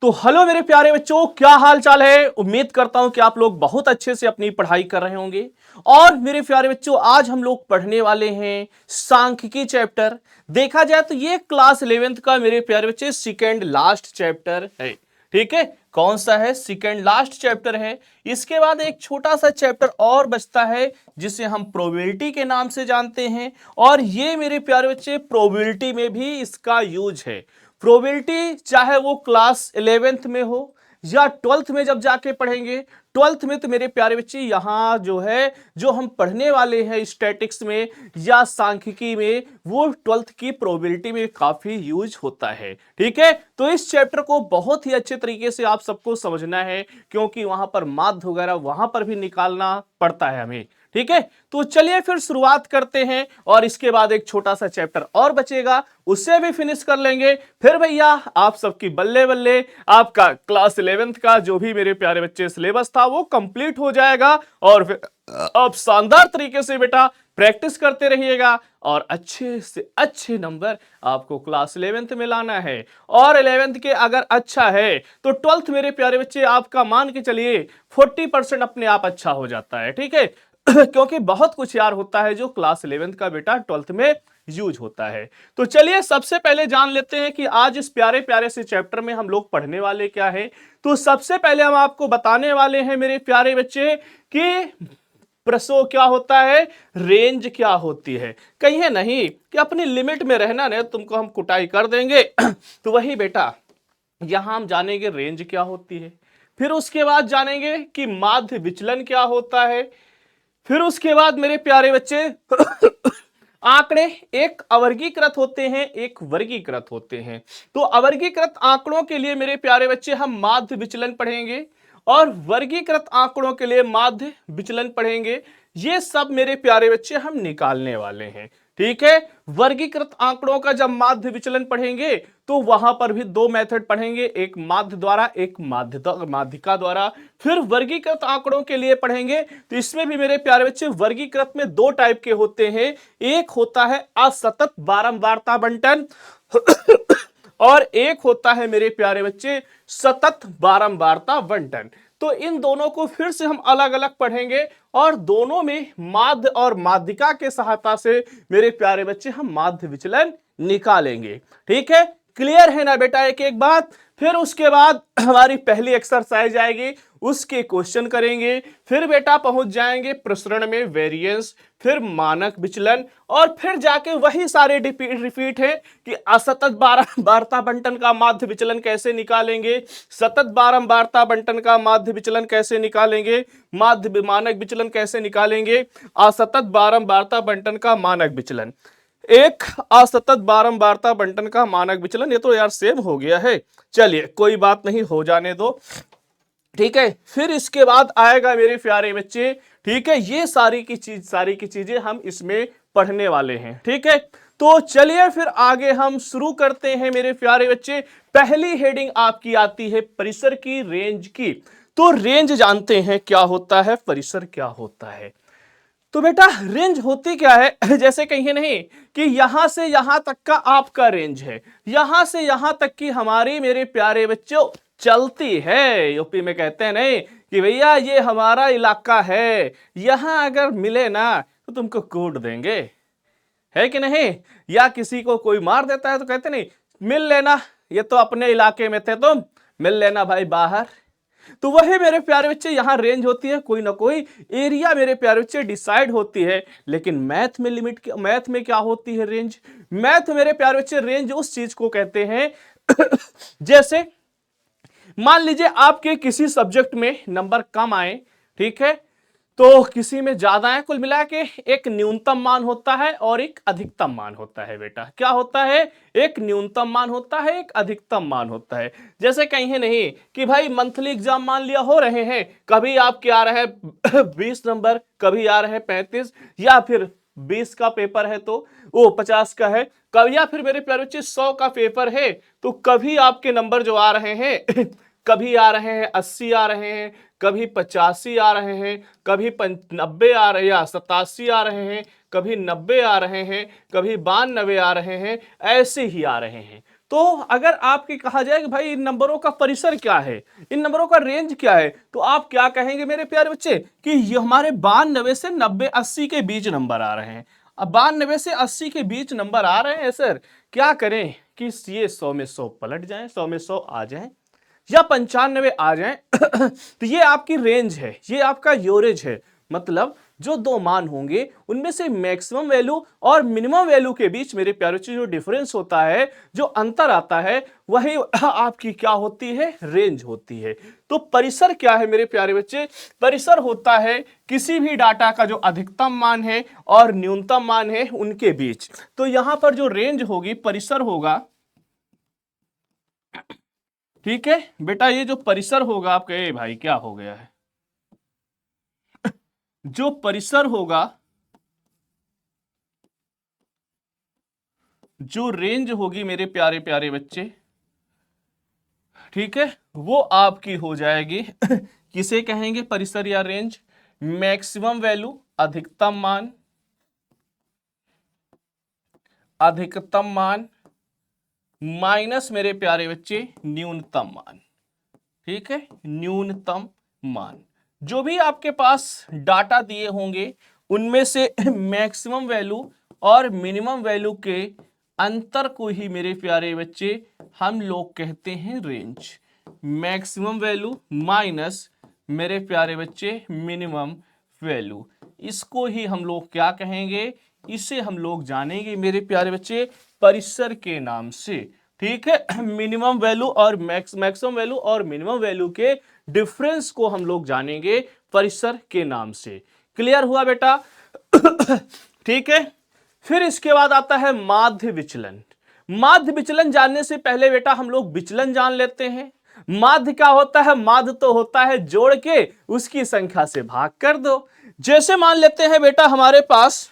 तो हेलो मेरे प्यारे बच्चों, क्या हाल चाल है। उम्मीद करता हूं कि आप लोग बहुत अच्छे से अपनी पढ़ाई कर रहे होंगे। और मेरे प्यारे बच्चों, आज हम लोग पढ़ने वाले हैं सांख्यिकी चैप्टर। देखा जाए तो ये क्लास 11th का मेरे प्यारे बच्चे सेकेंड लास्ट चैप्टर है। ठीक है, कौन सा है? सेकेंड लास्ट चैप्टर है। इसके बाद एक छोटा सा चैप्टर और बचता है जिसे हम प्रोबेबिलिटी के नाम से जानते हैं। और ये मेरे प्यारे बच्चे प्रोबेबिलिटी में भी इसका यूज है। प्रोबेबिलिटी चाहे वो क्लास 11th में हो या 12th में जब जाके पढ़ेंगे। 12th में तो मेरे प्यारे बच्चे यहां जो है, जो हम पढ़ने वाले हैं स्टैटिक्स में या सांख्यिकी में, वो 12th की प्रोबेबिलिटी में काफी यूज होता है। ठीक है, तो इस चैप्टर को बहुत ही अच्छे तरीके से आप सबको समझना है, क्योंकि वहां पर माध्य वगैरह वहां पर भी निकालना पड़ता है हमें। ठीक है, तो चलिए फिर शुरुआत करते हैं। और इसके बाद एक छोटा सा चैप्टर और बचेगा, उससे भी फिनिश कर लेंगे। फिर भैया आप सबकी बल्ले बल्ले, आपका क्लास 11th का जो भी मेरे प्यारे बच्चे सिलेबस था वो कंप्लीट हो जाएगा। और फिर आप शानदार तरीके से बेटा प्रैक्टिस करते रहिएगा और अच्छे से अच्छे नंबर आपको क्लास 11th में लाना है। और 11th के अगर अच्छा है तो 12th मेरे प्यारे बच्चे आपका मान के चलिए 40% अपने आप अच्छा हो जाता है। ठीक है क्योंकि बहुत कुछ यार होता है जो क्लास 11th का बेटा 12th में यूज होता है। तो चलिए सबसे पहले जान लेते हैं कि आज इस प्यारे प्यारे से चैप्टर में हम लोग पढ़ने वाले क्या है। तो सबसे पहले हम आपको बताने वाले हैं मेरे प्यारे बच्चे कि प्रसो क्या होता है, रेंज क्या होती है। कहिए नहीं कि अपनी लिमिट में रहना, नहीं तुमको हम कुटाई कर देंगे तो वही बेटा यहां हम जानेंगे रेंज क्या होती है। फिर उसके बाद जानेंगे कि माध्य विचलन क्या होता है। फिर उसके बाद मेरे प्यारे बच्चे आंकड़े एक अवर्गीकृत होते हैं, एक वर्गीकृत होते हैं। तो अवर्गीकृत आंकड़ों के लिए मेरे प्यारे बच्चे हम माध्य विचलन पढ़ेंगे और वर्गीकृत आंकड़ों के लिए माध्य विचलन पढ़ेंगे। ये सब मेरे प्यारे बच्चे हम निकालने वाले हैं। ठीक है, वर्गीकृत आंकड़ों का जब माध्य विचलन पढ़ेंगे तो वहां पर भी दो मेथड पढ़ेंगे, एक माध्य द्वारा, एक माध्यिका द्वारा। फिर वर्गीकृत आंकड़ों के लिए पढ़ेंगे तो इसमें भी मेरे प्यारे बच्चे वर्गीकृत में दो टाइप के होते हैं। एक होता है असतत बारंबारता बंटन और एक होता है मेरे प्यारे बच्चे सतत बारंबारता बंटन। तो इन दोनों को फिर से हम अलग अलग पढ़ेंगे और दोनों में माध्य और माध्यिका के सहायता से मेरे प्यारे बच्चे हम माध्य विचलन निकालेंगे। ठीक है, क्लियर है ना बेटा एक एक बात। फिर उसके बाद हमारी पहली एक्सरसाइज आएगी, उसके क्वेश्चन करेंगे। फिर बेटा पहुंच जाएंगे प्रसरण में वेरिएंस, फिर मानक विचलन, और फिर जाके वही सारे रिपीट है कि असतत बारंबारता बंटन का माध्य विचलन कैसे निकालेंगे, सतत बारंबारता बंटन का माध्य विचलन कैसे निकालेंगे, माध्य मानक विचलन कैसे निकालेंगे, असतत बारंबारता बंटन का मानक विचलन, एक असतत बारंबारता बंटन का मानक विचलन। ये तो यार सेम हो गया है, चलिए कोई बात नहीं, हो जाने दो। ठीक है, फिर इसके बाद आएगा मेरे प्यारे बच्चे, ठीक है, ये सारी की चीजें हम इसमें पढ़ने वाले हैं। ठीक है, तो चलिए फिर आगे हम शुरू करते हैं मेरे प्यारे बच्चे। पहली हेडिंग आपकी आती है परिसर की, रेंज की। तो रेंज जानते हैं क्या होता है, परिसर क्या होता है। तो बेटा रेंज होती क्या है जैसे कहिए नहीं कि यहां से यहां तक का आपका रेंज है, यहां से यहां तक की हमारी मेरे प्यारे बच्चों चलती है। यूपी में कहते हैं नहीं कि भैया ये हमारा इलाका है, यहां अगर मिले ना तो तुमको कूट देंगे, है कि नहीं। या किसी को कोई मार देता है तो कहते नहीं मिल लेना, ये तो अपने इलाके में थे, तुम मिल लेना भाई बाहर। तो वही मेरे प्यारे बच्चे यहां रेंज होती है, कोई ना कोई एरिया मेरे प्यारे बच्चे डिसाइड होती है। लेकिन मैथ में मैथ में क्या होती है रेंज। मैथ मेरे प्यारे बच्चे रेंज उस चीज को कहते हैं जैसे मान लीजिए आपके किसी सब्जेक्ट में नंबर कम आए, ठीक है, तो किसी में ज्यादा है, कुल मिला के एक न्यूनतम मान होता है और एक अधिकतम मान होता है। बेटा क्या होता है, एक न्यूनतम मान होता है, एक अधिकतम मान होता है। जैसे कहीं नहीं कि भाई मंथली एग्जाम मान लिया हो रहे हैं, कभी आपके आ रहे हैं 20 नंबर, कभी आ रहे हैं 35, या फिर 20 का पेपर है तो वो 50 का है, कभी या फिर मेरे प्यारे बच्चे 100 का पेपर है तो कभी आपके नंबर जो आ रहे हैं कभी आ रहे हैं 80 आ रहे हैं, कभी 85 आ रहे हैं, कभी 90 आ रहे हैं या 87 आ रहे हैं, कभी 90 आ रहे हैं, कभी 92 आ रहे हैं, ऐसे ही आ रहे हैं। तो अगर आपके कहा जाए कि भाई इन नंबरों का परिसर क्या है, इन नंबरों का रेंज क्या है, तो आप क्या कहेंगे मेरे प्यारे बच्चे कि ये हमारे 92 से 90 80 के बीच नंबर आ रहे हैं। अब 92 से 80 के बीच नंबर आ रहे हैं सर, क्या करें कि ये 100 में 100 पलट जाएं, 100 में 100 आ जाएं या 95 आ जाएं तो ये आपकी रेंज है, ये आपका एवरेज है। मतलब जो दो मान होंगे उनमें से मैक्सिमम वैल्यू और मिनिमम वैल्यू के बीच मेरे प्यारे बच्चे जो डिफरेंस होता है, जो अंतर आता है, वही आपकी क्या होती है, रेंज होती है। तो परिसर क्या है मेरे प्यारे बच्चे, परिसर होता है किसी भी डाटा का जो अधिकतम मान है और न्यूनतम मान है उनके बीच। तो यहां पर जो रेंज होगी, परिसर होगा, ठीक है बेटा, ये जो परिसर होगा, आप कहे भाई क्या हो गया है, जो परिसर होगा, जो रेंज होगी मेरे प्यारे प्यारे बच्चे, ठीक है, वो आपकी हो जाएगी किसे कहेंगे परिसर या रेंज, मैक्सिमम वैल्यू अधिकतम मान, अधिकतम मान माइनस मेरे प्यारे बच्चे न्यूनतम मान, ठीक है, न्यूनतम मान। जो भी आपके पास डाटा दिए होंगे उनमें से मैक्सिमम वैल्यू और मिनिमम वैल्यू के अंतर को ही मेरे प्यारे बच्चे हम लोग कहते हैं रेंज। मैक्सिमम वैल्यू माइनस मेरे प्यारे बच्चे मिनिमम वैल्यू, इसको ही हम लोग क्या कहेंगे, इसे हम लोग जानेंगे मेरे प्यारे बच्चे परिसर के नाम से, ठीक है। मिनिमम वैल्यू और मैक्सिमम वैल्यू और मिनिमम वैल्यू के डिफरेंस को हम लोग जानेंगे परिसर के नाम से। क्लियर हुआ बेटा? ठीक है। फिर इसके बाद आता है माध्य विचलन। माध्य विचलन जानने से पहले बेटा हम लोग विचलन जान लेते हैं। माध्य क्या होता है? माध्य तो होता है जोड़ के उसकी संख्या से भाग कर दो। जैसे मान लेते हैं बेटा हमारे पास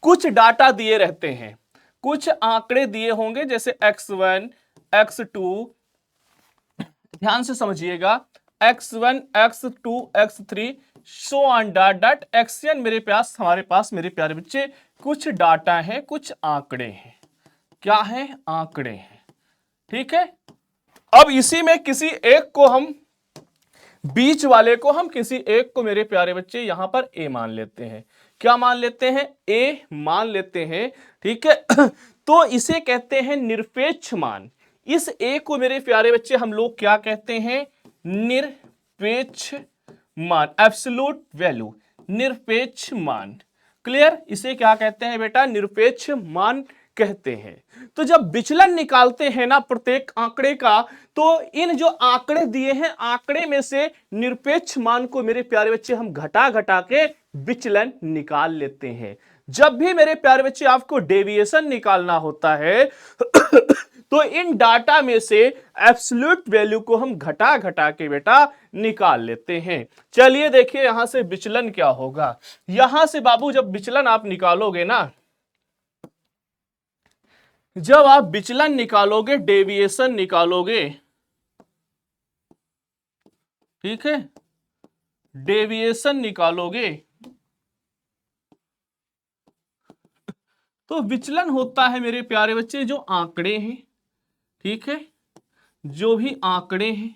कुछ डाटा दिए रहते हैं, कुछ आंकड़े दिए होंगे, जैसे x1 x2, ध्यान से समझिएगा, x1 x2 x3 so on dot dot xn। हमारे पास मेरे प्यारे बच्चे कुछ डाटा है, कुछ आंकड़े हैं। क्या है? आंकड़े हैं, ठीक है। अब इसी में किसी एक को हम, बीच वाले को हम किसी एक को मेरे प्यारे बच्चे यहां पर a मान लेते हैं। क्या मान लेते हैं? a मान लेते हैं, ठीक है। तो इसे कहते हैं निरपेक्ष मान। इस a को मेरे प्यारे बच्चे हम लोग क्या कहते हैं? निरपेक्ष मान, एब्सोल्यूट वैल्यू, निरपेक्ष मान। क्लियर? इसे क्या कहते हैं बेटा? निरपेक्ष मान कहते हैं। तो जब विचलन निकालते हैं ना प्रत्येक आंकड़े का, तो इन जो आंकड़े दिए हैं, आंकड़े में से निरपेक्ष मान को मेरे प्यारे बच्चे हम घटा घटा के विचलन निकाल लेते हैं। जब भी मेरे प्यारे बच्चे आपको डेविएशन निकालना होता है तो इन डाटा में से एब्सोल्यूट वैल्यू को हम घटा घटा के बेटा निकाल लेते हैं। चलिए देखिए यहां से विचलन क्या होगा। यहां से बाबू जब विचलन आप निकालोगे ना, जब आप विचलन निकालोगे, डेविएशन निकालोगे, ठीक है, डेविएशन निकालोगे, तो विचलन होता है मेरे प्यारे बच्चे जो आंकड़े हैं, ठीक है, जो भी आंकड़े हैं,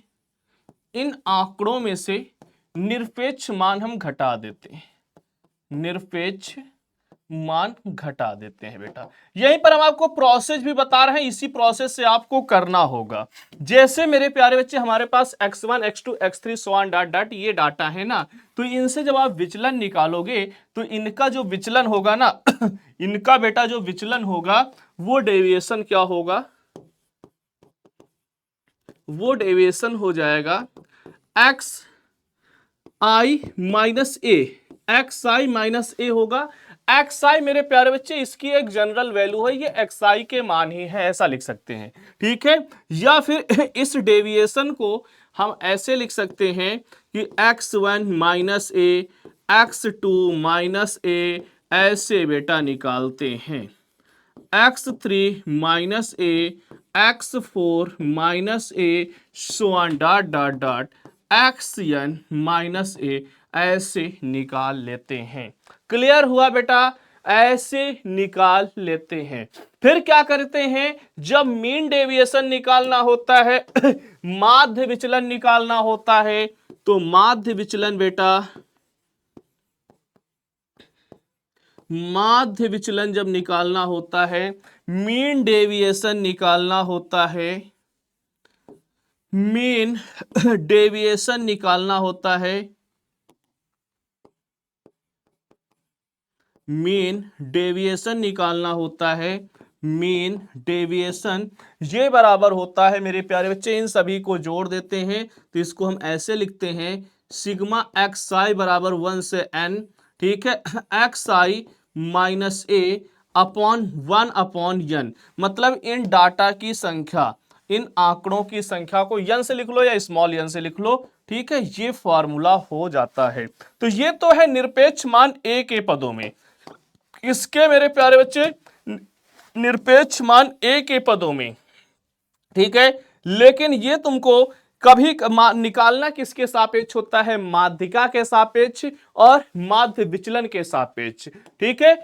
इन आंकड़ों में से निरपेक्ष मान हम घटा देते हैं, निरपेक्ष मान घटा देते हैं बेटा। यहीं पर हम आपको प्रोसेस भी बता रहे हैं, इसी प्रोसेस से आपको करना होगा। जैसे मेरे प्यारे बच्चे हमारे पास x1 x2 x3 so on dot dot ये डाटा है ना, तो इनसे जब आप विचलन निकालोगे तो इनका जो विचलन होगा ना इनका बेटा जो विचलन होगा वो डेविएशन क्या होगा? वो डेविएशन हो जाएगा x I minus A, x I minus ए होगा। एक्स आई मेरे प्यारे बच्चे इसकी एक जनरल वैल्यू है, ये एक्स आई के मान ही है, ऐसा लिख सकते हैं, ठीक है। या फिर इस डेविएशन को हम ऐसे लिख सकते हैं कि x1 minus A, x2 minus A, ऐसे बेटा निकालते हैं। x3 minus A, x4 minus A, so on dot dot dot xn minus A, ऐसे निकाल लेते हैं। क्लियर हुआ बेटा? ऐसे निकाल लेते हैं। फिर क्या करते हैं, जब मीन डेविएशन निकालना होता है माध्य विचलन निकालना होता है, तो माध्य विचलन बेटा, माध्य विचलन जब निकालना होता है, मीन डेविएशन निकालना होता है, मीन डेविएशन निकालना होता है, मीन डेविएशन निकालना होता है, मीन डेविएशन ये बराबर होता है मेरे प्यारे बच्चे, इन सभी को जोड़ देते हैं तो इसको हम ऐसे लिखते हैं, सिग्मा एक्स आई बराबर 1 से n, ठीक है, x I minus A upon 1 upon n, मतलब इन डाटा की संख्या, इन आंकड़ों की संख्या को n से लिख लो या स्मॉल n से लिख लो, ठीक है, ये फॉर्मूला हो जाता है। तो ये तो है निरपेक्ष मान a के पदों में, इसके मेरे प्यारे बच्चे निरपेक्ष मान a के पदों में, ठीक है, लेकिन ये तुमको कभी निकालना किसके सापेक्ष होता है, माध्यिका के सापेक्ष और माध्य विचलन के सापेक्ष, ठीक है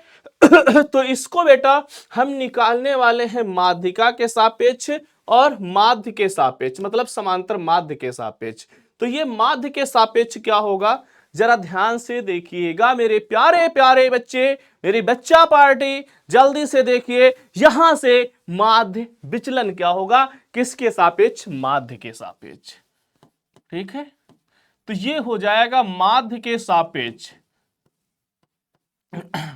तो इसको बेटा हम निकालने वाले हैं माध्यिका के सापेक्ष और माध्य के सापेक्ष, मतलब समांतर माध्य के सापेक्ष। तो ये माध्य के सापेक्ष क्या होगा, जरा ध्यान से देखिएगा मेरे प्यारे प्यारे बच्चे, मेरी बच्चा पार्टी, जल्दी से देखिए, यहां से माध्य विचलन क्या होगा, किसके सापेक्ष, माध्य के सापेक्ष, ठीक है। तो ये हो जाएगा माध्य के सापेक्ष,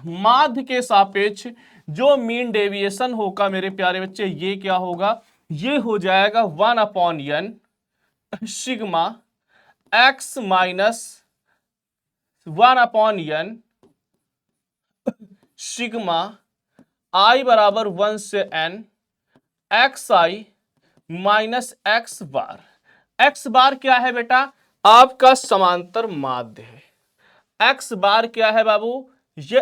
माध्य के सापेक्ष जो मीन डेविएशन होगा मेरे प्यारे बच्चे, ये क्या होगा, ये हो जाएगा 1 upon n sigma x minus 1 upon n sigma i बराबर 1 से n x I minus X bar. X बार क्या है बेटा, आपका समांतर माध्य है। एक्स बार क्या है बाबू, ये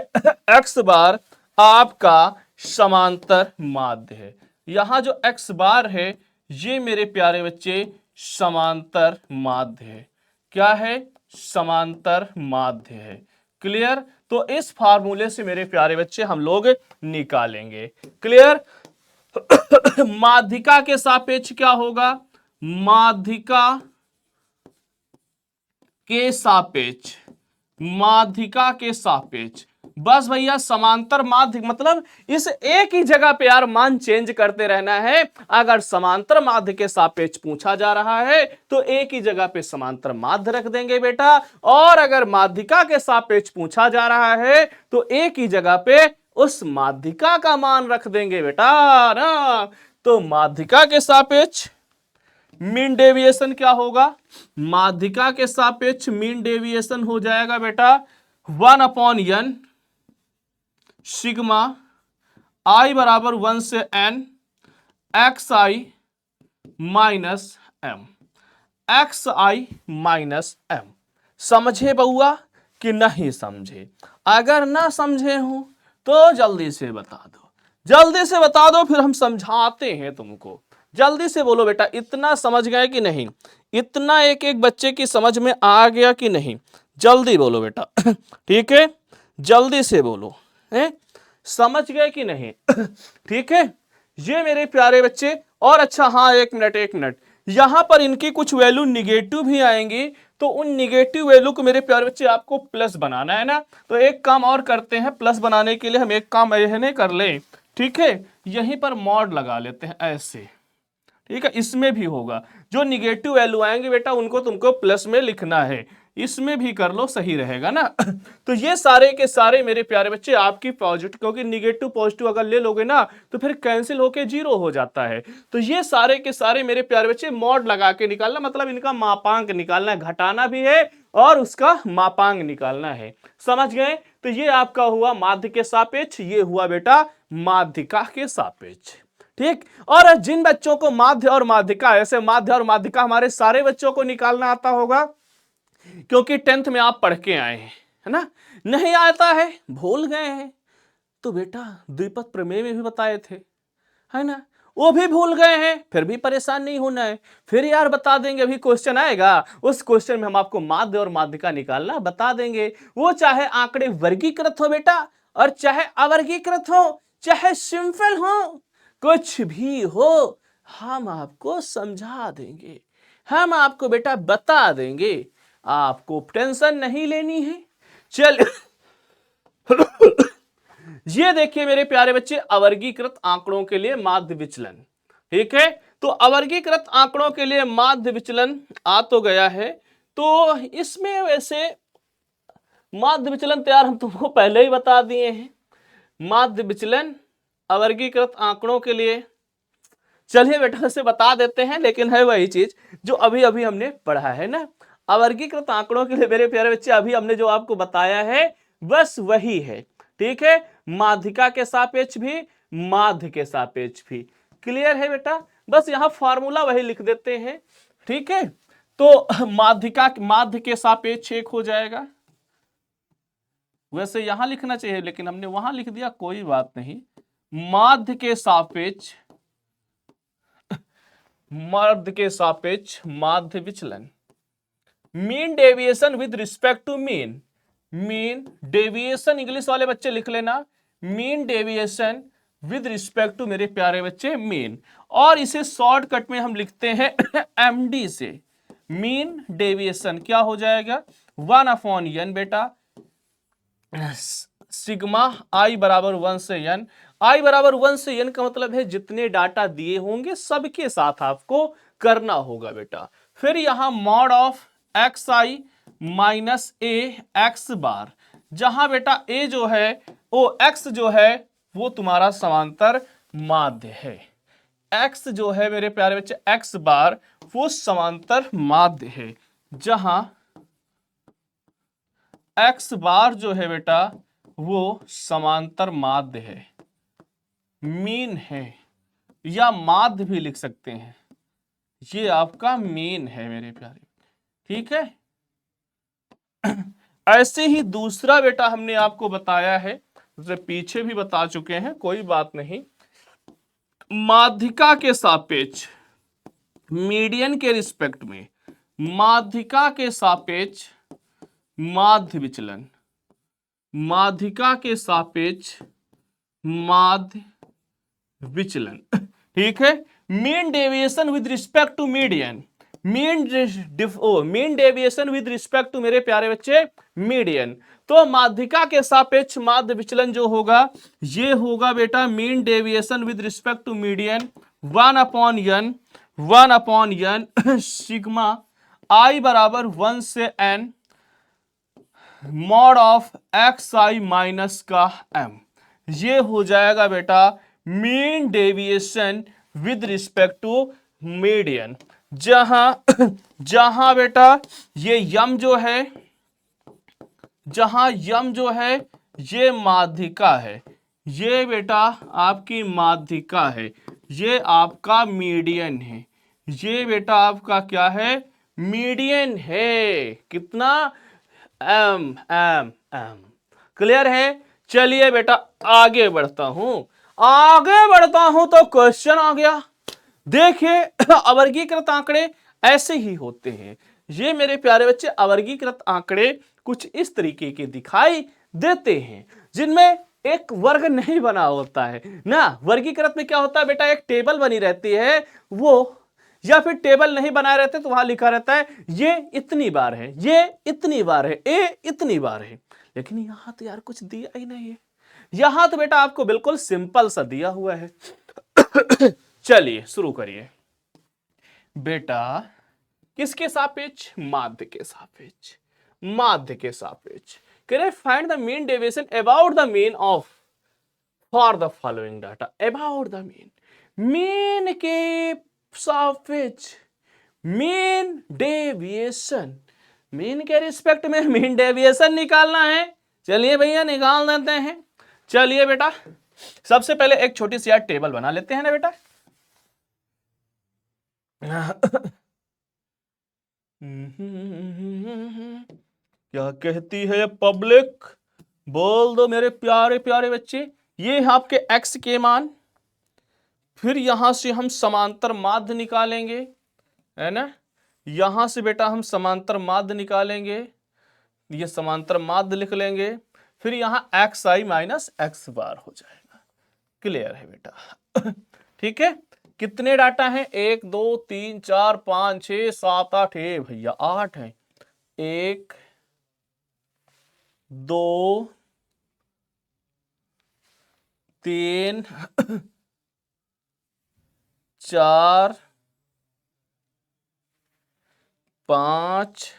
एक्स बार आपका समांतर माध्य है। यहां जो एक्स बार है ये मेरे प्यारे बच्चे समांतर माध्य है। क्या है, समांतर माध्य है। क्लियर। तो इस फार्मूले से मेरे प्यारे बच्चे हम लोग निकालेंगे। क्लियर। माध्यिका के सापेक्ष क्या होगा, माध्यिका के सापेक्ष, माध्यिका के सापेक्ष, बस भैया समांतर माध्य, मतलब इस एक ही जगह पे यार मान चेंज करते रहना है। अगर समांतर माध्य के सापेक्ष पूछा जा रहा है तो एक ही जगह पे समांतर माध्य रख देंगे बेटा, और अगर माध्यिका के सापेक्ष पूछा जा रहा है तो एक ही जगह पे उस माध्यिका का मान रख देंगे बेटा ना। तो माध्यिका के सापेक्ष मीन डेविएशन क्या होगा, माध्यिका के सापेक्ष मीन डेविएशन हो जाएगा बेटा 1 अपॉन n सिग्मा i बराबर 1 से n x I minus M, x I minus M. समझे बउआ कि नहीं समझे? अगर ना समझे हो तो जल्दी से बता दो, जल्दी से बता दो, फिर हम समझाते हैं तुमको। जल्दी से बोलो बेटा, इतना समझ गए कि नहीं, इतना एक एक बच्चे की समझ में आ गया कि नहीं, जल्दी बोलो बेटा। ठीक है, जल्दी से बोलो, है समझ गए कि नहीं? ठीक है, ये मेरे प्यारे बच्चे। और अच्छा हाँ, एक मिनट, यहां पर इनकी कुछ वैल्यू निगेटिव भी आएंगी, तो उन निगेटिव वैल्यू को मेरे प्यारे बच्चे आपको प्लस बनाना है ना। तो एक काम और करते हैं, प्लस बनाने के लिए हम एक काम यह कर ले, ठीक है, यहीं पर मॉड लगा लेते हैं ऐसे, ठीक है। इसमें भी होगा, जो निगेटिव वैल्यू आएंगे बेटा उनको तुमको प्लस में लिखना है, इसमें भी कर लो, सही रहेगा ना। तो ये सारे के सारे मेरे प्यारे बच्चे आपकी पॉजिटिव, क्योंकि निगेटिव पॉजिटिव अगर ले लोगे ना तो फिर कैंसिल होके जीरो हो जाता है। तो ये सारे के सारे मेरे प्यारे बच्चे मॉड लगा के निकालना, मतलब इनका मापांक निकालना है, घटाना भी है और उसका मापांक निकालना है। समझ गए? तो ये आपका हुआ माध्य के सापेक्ष, ये हुआ बेटा माध्यिका के सापेक्ष। ठीक। और जिन बच्चों को माध्य और माध्यिका, ऐसे माध्य और माध्यिका हमारे सारे बच्चों को निकालना आता होगा, क्योंकि 10th में आप पढ़ के आए हैं, है ना। नहीं आता है, भूल गए हैं, तो बेटा द्विपद प्रमेय में भी बताए थे, है ना, वो भी भूल गए हैं, फिर भी परेशान नहीं होना है, फिर यार बता देंगे। अभी क्वेश्चन आएगा, उस क्वेश्चन में हम आपको माध्य और माध्यिका निकालना बता देंगे। वो चाहे आंकड़े वर्गीकृत हो बेटा, और चाहे अवर्गीकृत हो चाहे सिंपल हो, कुछ भी हो, हम आपको समझा देंगे, हम आपको बेटा बता देंगे, आपको टेंशन नहीं लेनी है। चल ये देखिए मेरे प्यारे बच्चे, अवर्गीकृत आंकड़ों के लिए माध्य विचलन। ठीक है, तो अवर्गीकृत आंकड़ों के लिए माध्य विचलन आ तो गया है। तो इसमें वैसे माध्य विचलन तैयार हम तुमको पहले ही बता दिए हैं। माध्य विचलन अवर्गीकृत आंकड़ों के लिए, चलिए बेटा से बता देते हैं, लेकिन है वही चीज जो अभी अभी हमने पढ़ा है ना। अवर्गीकृत आंकड़ों के लिए मेरे प्यारे बच्चे अभी हमने जो आपको बताया है बस वही है। ठीक है, माध्यिका के सापेक्ष भी, माध्य के सापेक्ष भी। क्लियर है बेटा, बस यहां फॉर्मूला वही लिख देते हैं। ठीक है, तो माध्यिका माध्य के सापेक्ष एक हो जाएगा, वैसे यहां लिखना चाहिए लेकिन हमने वहां लिख दिया, कोई बात नहीं। माध्य के सापेक्ष, माध्य के सापेक्ष माध्य विचलन। Mean deviation with respect to mean, mean deviation English वाले बच्चे लिख लेना, mean deviation with respect to मेरे प्यारे बच्चे मीन, और इसे शॉर्टकट में हम लिखते हैं एमडी से। मीन डेविएशन क्या हो जाएगा, 1/n बेटा, सिग्मा आई बराबर 1 से n। आई बराबर 1 से n का मतलब है जितने डाटा दिए होंगे सबके साथ आपको करना होगा बेटा। फिर यहां mod of X I minus A X bar, जहां बेटा ए जो है वो एक्स जो है वो तुम्हारा समांतर माध्य है, एक्स जो है मेरे प्यारे बच्चे एक्स बार वो समांतर माध्य है, जहां एक्स बार जो है बेटा वो समांतर माध्य है, मीन है, या माध्य भी लिख सकते हैं, ये आपका मीन है मेरे प्यारे। ठीक है, ऐसे ही दूसरा बेटा हमने आपको बताया है, उसे पीछे भी बता चुके हैं, कोई बात नहीं। माध्यिका के सापेक्ष मीडियन के रिस्पेक्ट में, माध्यिका के सापेक्ष माध्य विचलन, माध्यिका के सापेक्ष माध्य विचलन। ठीक है, mean deviation with respect to median, mean deviation with respect to मेरे प्यारे बच्चे मीडियन। तो माध्यिका के सापेक्ष माध्य विचलन जो होगा ये होगा बेटा mean deviation with respect to median 1/n sigma I बराबर 1 से n mod of X I minus का m। ये हो जाएगा बेटा mean deviation with respect to median, जहां बेटा ये यम जो है, जहां यम जो है ये माध्यिका है, ये बेटा आपकी माध्यिका है, ये आपका मीडियन है, ये बेटा आपका क्या है मीडियन है। कितना एम एम एम। क्लियर है, चलिए बेटा आगे बढ़ता हूं, आगे बढ़ता हूं तो क्वेश्चन आ गया। देखिए अवर्गीकृत आंकड़े ऐसे ही होते हैं, ये मेरे प्यारे बच्चे अवर्गीकृत आंकड़े कुछ इस तरीके के दिखाई देते हैं, जिनमें एक वर्ग नहीं बना होता है ना। वर्गीकृत में क्या होता है बेटा, एक टेबल बनी रहती है वो, या फिर टेबल नहीं बनाए रहते तो वहां लिखा रहता है ये इतनी बार है, ये इतनी बार है, ए इतनी बार है। लेकिन यहां तो यार कुछ दिया ही नहीं है, यहां तो बेटा आपको बिल्कुल सिंपल सा दिया हुआ है। चलिए शुरू करिए बेटा, किसके सापेक्ष, माध्य के सापेक्ष, माध्य के सापेक्ष। करें find the mean deviation about the mean of for the following data, about the mean, mean के सापेक्ष मीन डेविएशन, मीन के रिस्पेक्ट में मीन डेविएशन निकालना है। चलिए भैया निकाल देते हैं। चलिए बेटा सबसे पहले एक छोटी सी यार टेबल बना लेते हैं ना बेटा। क्या कहती है पब्लिक, बोल दो मेरे प्यारे प्यारे बच्चे। ये आपके x के मान, फिर यहां से हम समांतर माध्य निकालेंगे, है ना। यहां से बेटा हम समांतर माध्य निकालेंगे, ये समांतर माध्य लिख लेंगे। फिर यहां एक्स आई माइनस एक्स बार हो जाएगा। क्लियर है बेटा? ठीक है, कितने डाटा हैं? 1 2 3 4 5 6 7 8 है भैया, 8 है। 1 2 3 4 5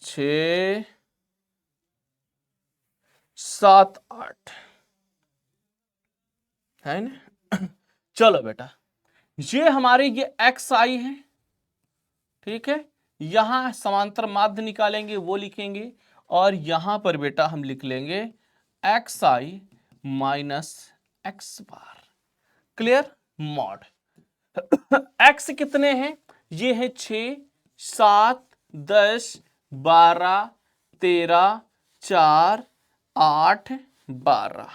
6 7 8 है ना? चलो बेटा, ये हमारी ये एक्स आई है, ठीक है। यहां समांतर माध्य निकालेंगे वो लिखेंगे, और यहां पर बेटा हम लिख लेंगे x I minus X bar. Clear? Mod x कितने हैं? ये है 6 7 10 12 13 4 8 12।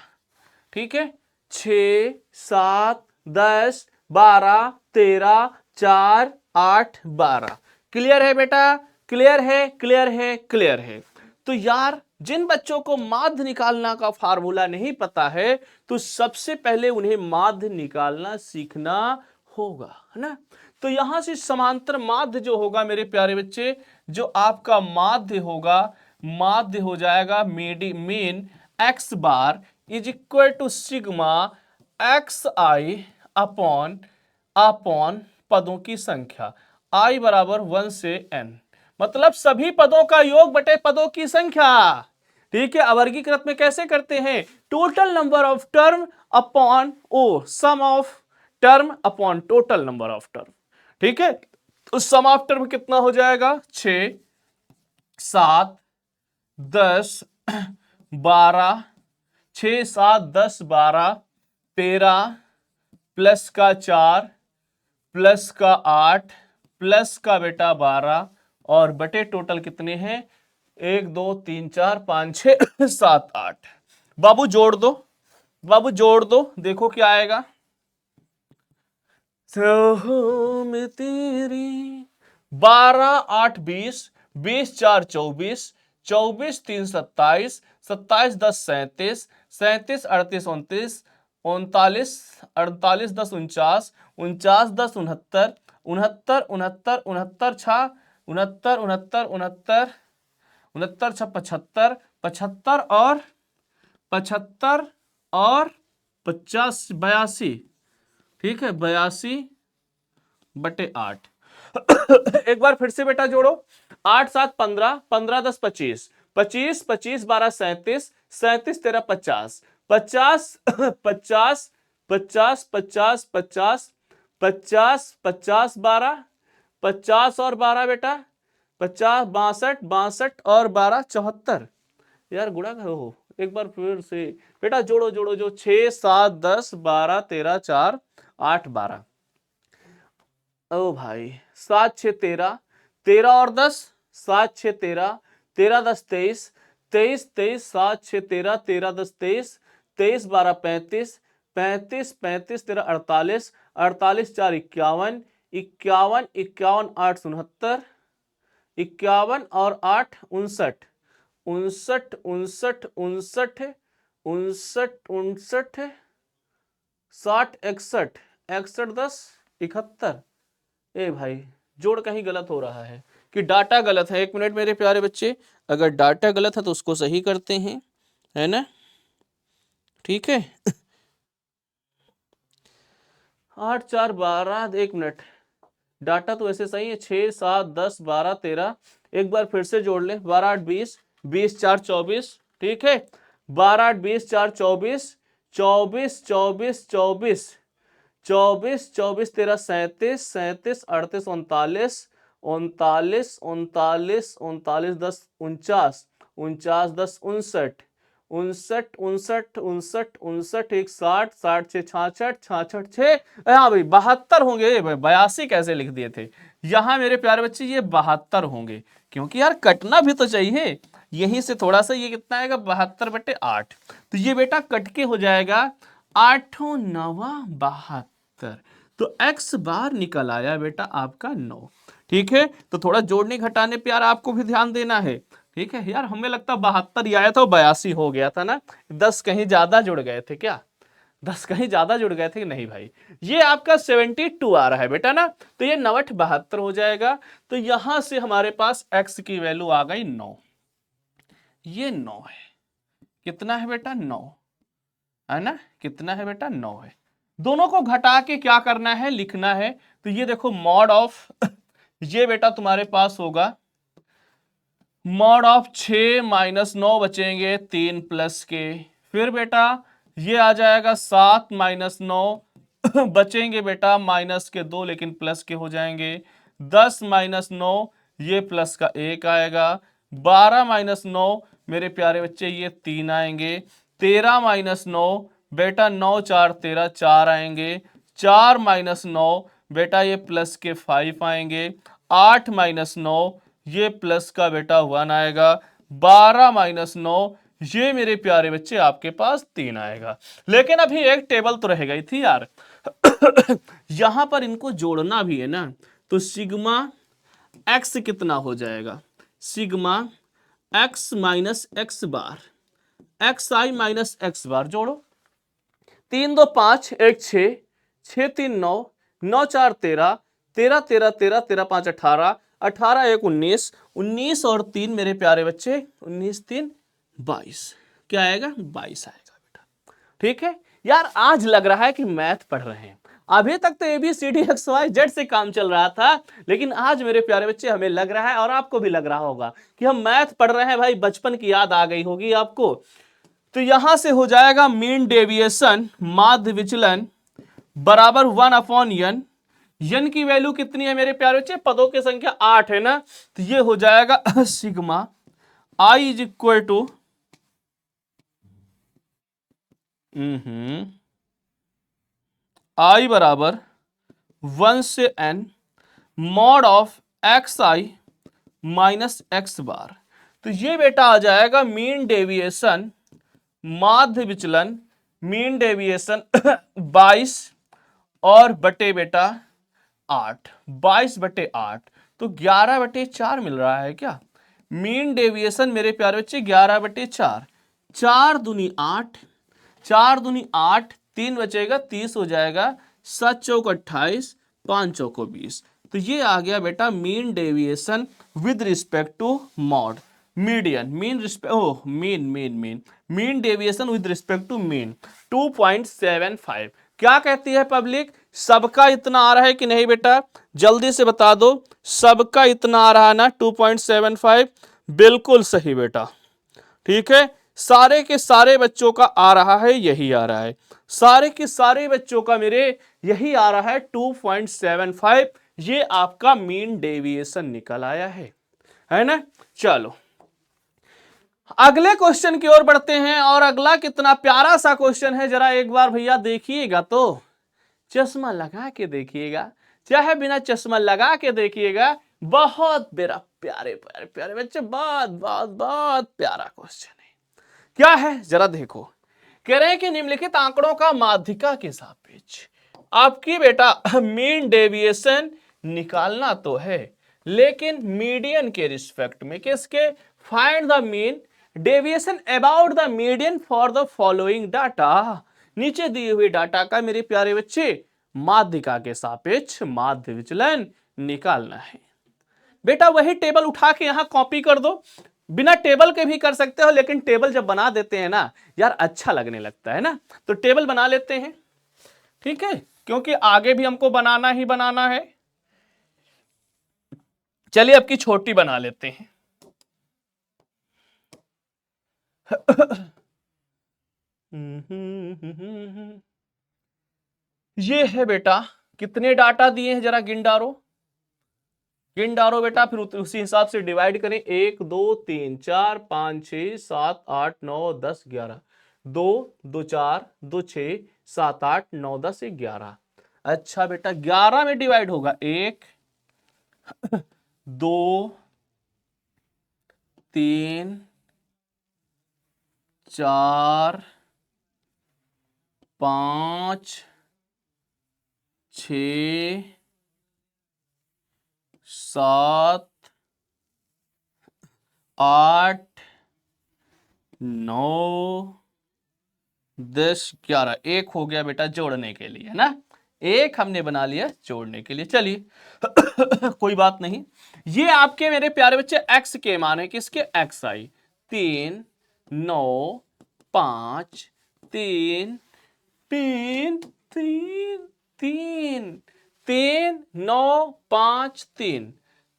ठीक है, 6 7 10 12 13 4 8 12। क्लियर है बेटा? क्लियर है? क्लियर है? क्लियर है? तो यार, जिन बच्चों को माध्य निकालना का फार्मूला नहीं पता है, तो सबसे पहले उन्हें माध्य निकालना सीखना होगा, है ना? तो यहां से समांतर माध्य जो होगा मेरे प्यारे बच्चे, जो आपका माध्य होगा, माध्य हो जाएगा mean X bar is equal to sigma X I upon पदों की संख्या, आई बराबर 1 से n, मतलब सभी पदों का योग बटे पदों की संख्या। ठीक है, अवर्गीकृत में कैसे करते हैं? Total number of term upon sum of term upon total number of term. ठीक है, तो सम ऑफ टर्म कितना हो जाएगा? 6 7 10 12, 6 7 10 12 13 प्लस का 4 प्लस का 8 प्लस का बेटा 12, और बटे टोटल कितने हैं? 1 2 3 4 5 6 7 8। बाबू जोड़ दो, बाबू जोड़ दो, देखो क्या आएगा। में तेरी 12 8 20, 20 4 24, 24 3 27, 27 10 37, 37 38 29, 39 48 10 49, 49 10 69, 69 69 69 6 69 69 69 69 6 75, 75 और 75 और 50 82। ठीक है, 82 बटे 8। एक बार फिर से बेटा जोड़ो, 8 7 15, 15 10 25, 25 25 12 37, 37 13 50, 50 50 50 50 50 50 50 12, 50 और 12 बेटा 50, 62 62 और 12 74। यार गुणा करो, एक बार फिर से बेटा जोड़ो जोड़ो, जो 6 7 10 12 13 4 8 12। ओ भाई 7 6 13, 13 और 10 7 6 13, 13 10 23, 23 23 7 6 13, 13 10 23, 23 12 35, 35 35 13 48, 48 4 51, 51 51 8 69, 51 और 8 59, 59 59 59 59 60 61, 61 10 71। ए भाई, जोड़ कहीं गलत हो रहा है कि डाटा गलत है? 1 मिनट मेरे प्यारे बच्चे, अगर डाटा गलत है तो उसको सही करते हैं, है ना? ठीक है। 8 4 12, 1 मिनट, डाटा तो ऐसे सही है, 6 7 10 12 13। एक बार फिर से जोड़ ले, 12 8 20, 20 4 24। ठीक है, 12 8 20 4 24, 24 24 24, 24 24 13 37, 37 38 39, 39 39 39 10 49, 49 10 59, 59 59 59 59 1 60, 60 6 66, 66 6, हाँ भाई 72 होंगे। 82 कैसे लिख दिए थे? यहाँ मेरे प्यारे बच्चे ये 72 होंगे, क्योंकि यार कटना भी तो चाहिए। यहीं से थोड़ा सा, ये कितना आएगा? 72 बटे 8। तो ये बेटा कट के हो जाएगा 8 9 72। तो x बार निकल आया बेटा आपका 9। ठीक है, तो थोड़ा जोड़ने घटाने पे यार आपको भी ध्यान देना है। ठीक है यार, हमें लगता 72 ही आया था, 82 हो गया था ना, 10 कहीं ज्यादा जुड़ गए थे क्या, 10 कहीं ज्यादा जुड़ गए थे कि नहीं भाई। ये आपका 72 आ रहा है बेटा ना, तो ये 9 72 हो जाएगा। तो यहां से हमारे पास x की वैल्यू आ गई 9, ये 9 है। कितना है बेटा 9, है ना, कितना है बेटा 9 है। दोनों को घटा के क्या करना है, लिखना है। तो ये देखो मॉड ऑफ ये बेटा तुम्हारे पास होगा मॉड ऑफ 6 माइनस 9 बचेंगे 3 प्लस के, फिर बेटा ये आ जाएगा 7 माइनस 9 बचेंगे बेटा माइनस के 2 लेकिन प्लस के हो जाएंगे, 10 माइनस 9 ये प्लस का 1 आएगा, 12 माइनस 9 मेरे प्यारे बच्चे ये 3 आएंगे, 13 माइनस 9 बेटा 9 4 13 4 आएंगे, 4 माइनस 9 बेटा ये प्लस के 5 आएंगे, 8 माइनस 9 ये प्लस का बेटा 1 आएगा, 12 माइनस 9 ये मेरे प्यारे बच्चे आपके पास 3 आएगा। लेकिन अभी एक टेबल तो रह गई थी यार यहां पर इनको जोड़ना भी है ना, तो सिग्मा एक्स कितना हो जाएगा, sigma x minus X bar, x I minus X बार जोड़ो, 3 2 5 1 6, 6 3 9, 9 4 13, 13 13 13 13 5 18, 18 1 19, 19 और 3 मेरे प्यारे बच्चे 19 3 22, क्या आएगा 22 आएगा बेटा। ठीक है यार, आज लग रहा है कि मैथ पढ़ रहे हैं, अभी तक तो ABCD XYZ से काम चल रहा था, लेकिन आज मेरे प्यारे बच्चे हमें लग रहा है और आपको भी लग रहा होगा कि हम मैथ पढ़ रहे हैं भाई, बचपन की याद आ गई होगी आपको। तो यहां से हो जाएगा मीन डेविएशन माध्य विचलन बराबर 1/n, यन की वैल्यू कितनी है मेरे प्यारे बच्चे, पदों की संख्या 8 है ना, तो ये हो जाएगा sigma I is equal to I बराबर 1 से n mod of X I minus X bar. तो ये बेटा आ जाएगा मीन डेविएशन माध्य विचलन, मीन डेविएशन 22 और बटे बेटा 8, 22 बटे 8, तो 11 बटे 4 मिल रहा है क्या, मीन डेविएशन मेरे प्यारे बच्चे 11 बटे 4, 4 दूनी 8, 4 दूनी 8, 3 बचेगा 30 हो जाएगा, 7 चौक 28, 5 चौको 20, तो ये आ गया बेटा mean deviation with respect to mode, median mean respect oh mean mean mean mean deviation with respect to mean 2.75। क्या कहती है पब्लिक, सबका इतना आ रहा है कि नहीं बेटा, जल्दी से बता दो, सबका इतना आ रहा है ना 2.75, बिल्कुल सही बेटा। ठीक है, सारे के सारे बच्चों का आ रहा है, यही आ रहा है, सारे के सारे बच्चों का मेरे यही आ रहा है 2.75, ये आपका मीन डेविएशन निकल आया है ना। चलो अगले क्वेश्चन की ओर बढ़ते हैं, और अगला कितना प्यारा सा क्वेश्चन है, जरा एक बार भैया देखिएगा, तो चश्मा लगा के देखिएगा, चाहे बिना चश्मा लगा के देखिएगा, बहुत मेरा प्यारे प्यारे प्यारे बच्चे, बहुत बहुत बहुत प्यारा क्वेश्चन है। क्या है जरा देखो, कह रहे हैं कि निम्नलिखित आंकड़ों का माध्यिका के सापेक्ष आपकी बेटा मीन डेविएशन निकालना तो है, लेकिन मीडियन के रिस्पेक्ट में, किसके, find the mean deviation about the median for the following data, नीचे दिए हुए डाटा का मेरे प्यारे बच्चे माध्यिका के सापेक्ष माध्य विचलन निकालना है। बेटा वही टेबल उठा के यहां कॉपी कर दो, बिना टेबल के भी कर सकते हो, लेकिन टेबल जब बना देते हैं ना यार अच्छा लगने लगता है ना, तो टेबल बना लेते हैं। ठीक है, क्योंकि आगे भी हमको बनाना ही बनाना है। चलिए अब की छोटी बना लेते हैं ये है बेटा, कितने डाटा दिए हैं जरा गिन डारो, गिन डारो बेटा, फिर उसी हिसाब से डिवाइड करें, 1 2 3 4 5 6 7 8 9 10 11, 2 2 4 2 6 7 8 9 10 11। अच्छा बेटा 11 में डिवाइड होगा, 1 2 3 4 5 6 7 8 9 10 11 एक हो गया बेटा जोड़ने के लिए, है ना, एक हमने बना लिया जोड़ने के लिए। चलिए कोई बात नहीं। ये आपके मेरे प्यारे बच्चे x के मान है, किसके, x आई 3 9 5 3 3 3 3 3 9 5 3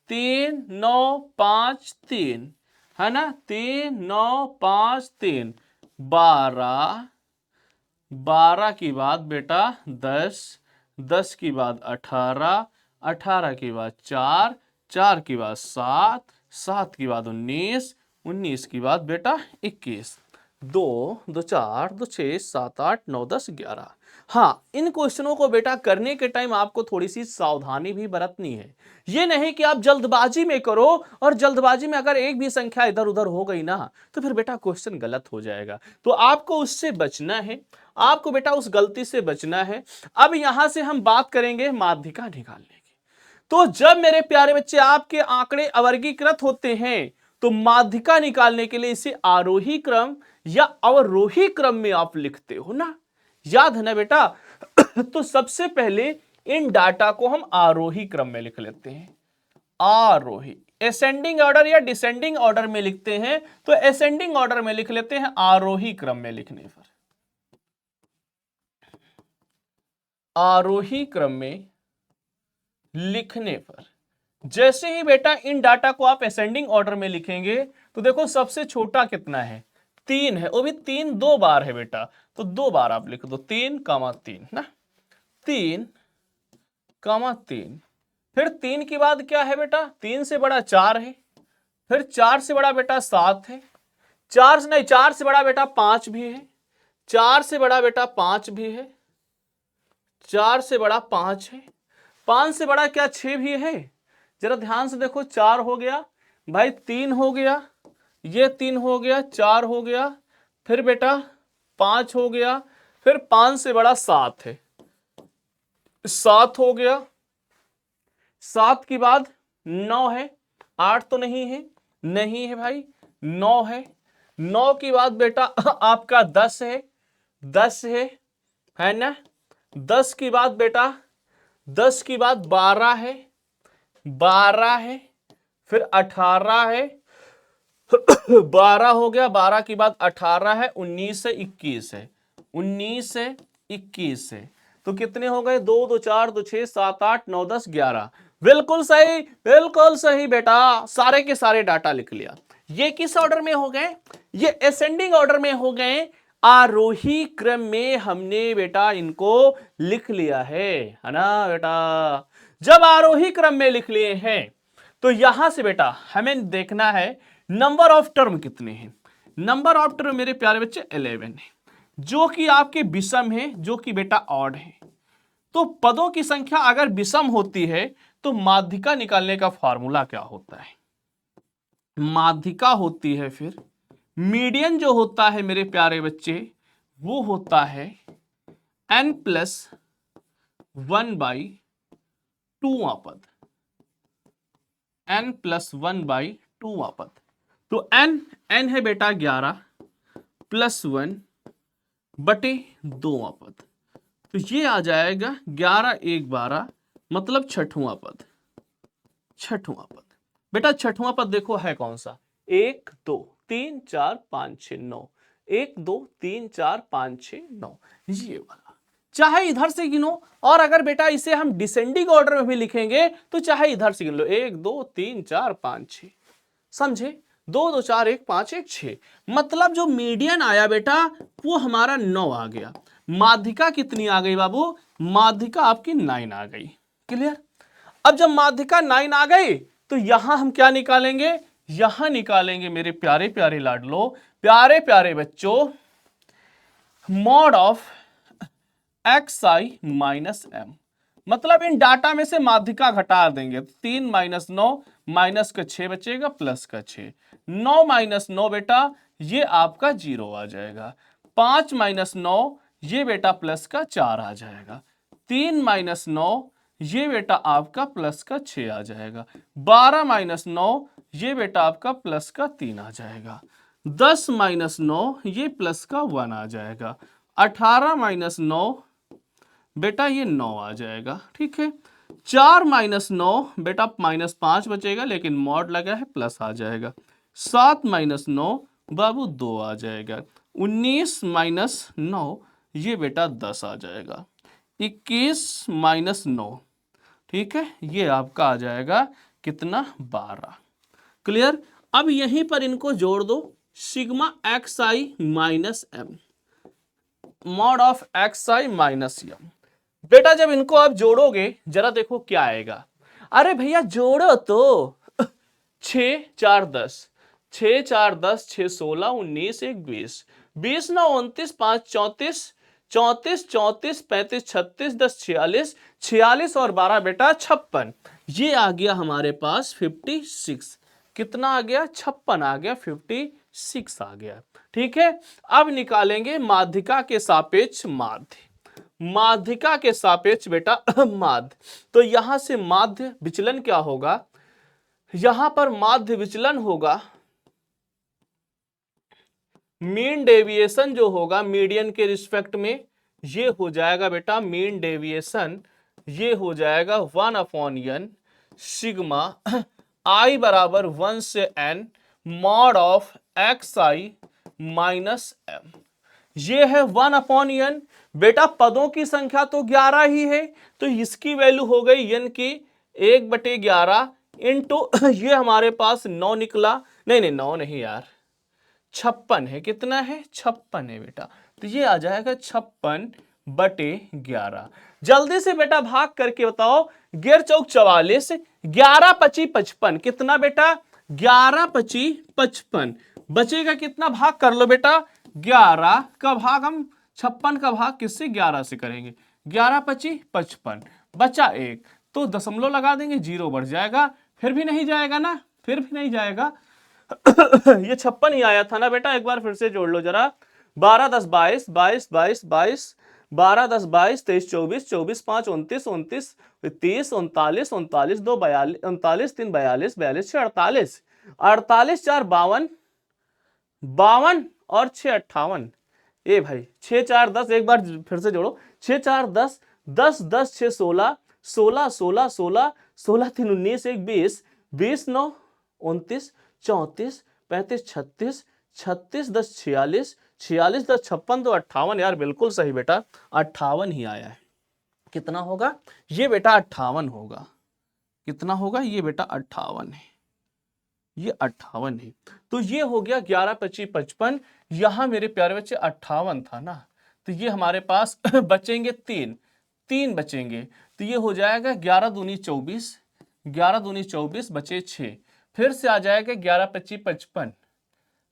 3 9 5 3, है ना, 3 9 5 3 12 12 की बाद बेटा 10 10 की बाद 18 18 की बाद 4 4 की बाद 7 7 की बाद 19 19 की बाद बेटा 21 2 2 4 2 6 7 8 9 10 11। हाँ, इन क्वेश्चनों को बेटा करने के टाइम आपको थोड़ी सी सावधानी भी बरतनी है। ये नहीं कि आप जल्दबाजी में करो और जल्दबाजी में अगर एक भी संख्या इधर उधर हो गई ना तो फिर बेटा क्वेश्चन गलत हो जाएगा। तो आपको उससे बचना है, आपको बेटा उस गलती से बचना है। अब यहां से हम बात करेंगे माध्यिका निकालने की। तो जब मेरे प्यारे बच्चे आपके आंकड़े अवर्गीकृत होते हैं तो माध्यिका निकालने के लिए इसे आरोही क्रम या अवरोही क्रम में आप लिखते हो ना, याद है ना बेटा। तो सबसे पहले इन डाटा को हम आरोही क्रम में लिख लेते हैं, आरोही, असेंडिंग ऑर्डर या डिसेंडिंग ऑर्डर में लिखते हैं तो असेंडिंग ऑर्डर में लिख लेते हैं आरोही क्रम में लिखने पर, आरोही क्रम में लिखने पर जैसे ही बेटा इन डाटा को आप असेंडिंग ऑर्डर में लिखेंगे तो देखो सबसे छोटा कितना है, 3 है, वो भी 3 2 बार है बेटा, तो 2 बार आप लिख दो 3 3 ना, 3 3। फिर 3 के बाद क्या है बेटा, 3 से बड़ा 4 है, फिर 4 से बड़ा बेटा 7 है, 4 से नहीं 4 से बड़ा बेटा 5 भी है, 4 से बड़ा बेटा 5 भी है, 4 से बड़ा 5 है, 5 से बड़ा क्या 6 भी है। जरा ध्यान से देखो, 4 हो गया भाई, 3 हो गया, ये 3 हो गया, 4 हो गया, फिर बेटा 5 हो गया, फिर 5 से बड़ा 7 है, 7 हो गया, 7 की बाद 9 है, 8 तो नहीं है, नहीं है भाई, 9 है, 9 की बाद बेटा आपका 10 है, 10 है ना, 10 की बाद बेटा 10 की बाद 12 है, 12 है, फिर 18 है, 12 हो गया, 12 की बाद 18 है, 19 है, 21 है, 19 है, 21 है, तो कितने हो गए, 2 2 4 2 6 7 8 9 10 11। बिल्कुल सही, बिल्कुल सही बेटा, सारे के सारे डाटा लिख लिया। ये किस ऑर्डर में हो गए, ये असेंडिंग ऑर्डर में हो गए, आरोही क्रम में हमने बेटा इनको लिख लिया है ना बेटा। जब आरोही क्रम में लिख लिए हैं तो यहां से बेटा हमें देखना है नंबर ऑफ टर्म कितने हैं। नंबर ऑफ टर्म मेरे प्यारे बच्चे 11 है, जो कि आपके विषम है, जो कि बेटा ऑड है। तो पदों की संख्या अगर विषम होती है तो माध्यिका निकालने का फॉर्मूला क्या होता है, माध्यिका होती है फिर मीडियन जो होता है मेरे प्यारे बच्चे वो होता है n+1/2 पद, n+1/2 पद। तो n है बेटा 11 +1 बटे 2 पद, तो ये आ जाएगा 11 1 12, मतलब छठवां पद, छठवां पद। बेटा छठवां पद देखो है कौन सा, 1 2 3 4 5 6 9, 1 2 3 4 5 6 9, ये वाला। चाहे इधर से गिनो, और अगर बेटा इसे हम डिसेंडिंग ऑर्डर में भी लिखेंगे तो चाहे इधर से गिन लो, 1 2 3 4 5 6, समझे, 2 2 4 1 5 1 6, मतलब जो मीडियन आया बेटा वो हमारा 9 आ गया। माध्यिका कितनी आ गई बाबू, माध्यिका आपकी 9 आ गई। क्लियर। अब जब माध्यिका 9 आ गई तो यहां हम क्या निकालेंगे, यहां निकालेंगे मेरे प्यारे प्यारे लाडलो, प्यारे प्यारे बच्चों, mod of xi minus m। मतलब इन डाटा में से माध्यिका घटा देंगे, 3 - 9 माइनस का 6 बचेगा, प्लस का 6, 9 - 9 बेटा ये आपका 0 आ जाएगा, 5 - 9 ये बेटा प्लस का 4 आ जाएगा, 3 - 9 ये बेटा आपका प्लस का 6 आ जाएगा, 12 - 9 ये बेटा आपका प्लस का 3 आ जाएगा। 10 माइनस 9 ये प्लस का 1 आ जाएगा। 18 माइनस 9 बेटा ये 9 आ जाएगा। ठीक है, 4 माइनस 9 बेटा माइनस 5 बचेगा, लेकिन मॉड लगा है प्लस आ जाएगा। 7 माइनस 9 बाबू 2 आ जाएगा। 19 माइनस 9 ये बेटा 10 आ जाएगा। 21 माइनस 9, ठीक है, ये आपका आ जाएगा कितना, 12। क्लियर। अब यहीं पर इनको जोड़ दो, sigma X I minus M, mod of X I minus M. बेटा जब इनको आप जोड़ोगे जरा देखो क्या आएगा। अरे भैया जोड़ो तो 6 4 10, 6 4 10, 6 16 19 1 20, 20 9 29 5 34, 34 34 35 36 10 46, 46 और 12 बेटा 56। ये आ गया हमारे पास 56। कितना आ गया, 56 आ गया, 56 आ गया। ठीक है, अब निकालेंगे माध्यिका के सापेक्ष माध्य। माध्यिका के सापेक्ष बेटा माध्य, तो यहां से माध्य विचलन क्या होगा, यहां पर माध्य विचलन होगा, मीन डेविएशन जो होगा मीडियन के रिस्पेक्ट में, ये हो जाएगा बेटा मीन डेविएशन, ये हो जाएगा 1/n सिग्मा i बराबर 1 से n mod of X I minus M. ये है 1/n। बेटा पदों की संख्या तो 11 ही है, तो इसकी वैल्यू हो गई n की 1/11 इंटू ये हमारे पास 9 निकला, नहीं 9 नहीं यार, 56 है। कितना है, 56 है बेटा, तो ये आ जाएगा 56/11। जल्दी से बेटा भाग करके बताओ, 11 चौक 44, 11 25 55, कितना बेटा, 11 25 55, बचेगा कितना, भाग कर लो बेटा, 11 का भाग हम 56 का भाग किससे, 11 से करेंगे, 11 25 55, बचा 1, तो दशमलव लगा देंगे, 0 बढ़ जाएगा, फिर भी नहीं जाएगा ना, फिर भी नहीं जाएगा ये 56 ही आया था ना बेटा, एक बार फिर से जोड़ लो जरा, 12 10 22 22 22 22, 12 10 22 23 24 24 5 29 29 30 39 39 2 42 39 3 42 42 6 48 48 4 52 52 और 6 58। ए भाई 6 4 10, एक बार फिर से जोड़ो, 6 4 10 10 10 6 16 16 16 16 16 3 19 1 20 20 9 29 34 35 36 36 10 46 46 10 56 तो 58। यार बिल्कुल सही बेटा, 58 ही आया है। कितना होगा, ये बेटा 58 होगा। कितना होगा, ये बेटा 58 है, ये 58 है। तो ये हो गया 11 25 55, यहां मेरे प्यारे बच्चे 58 था ना, तो ये हमारे पास बचेंगे 3 बचेंगे, तो ये हो जाएगा 11 दूनी 24, 11 दूनी 24 बचे 6, फिर से आ जाएगा 11 25 55,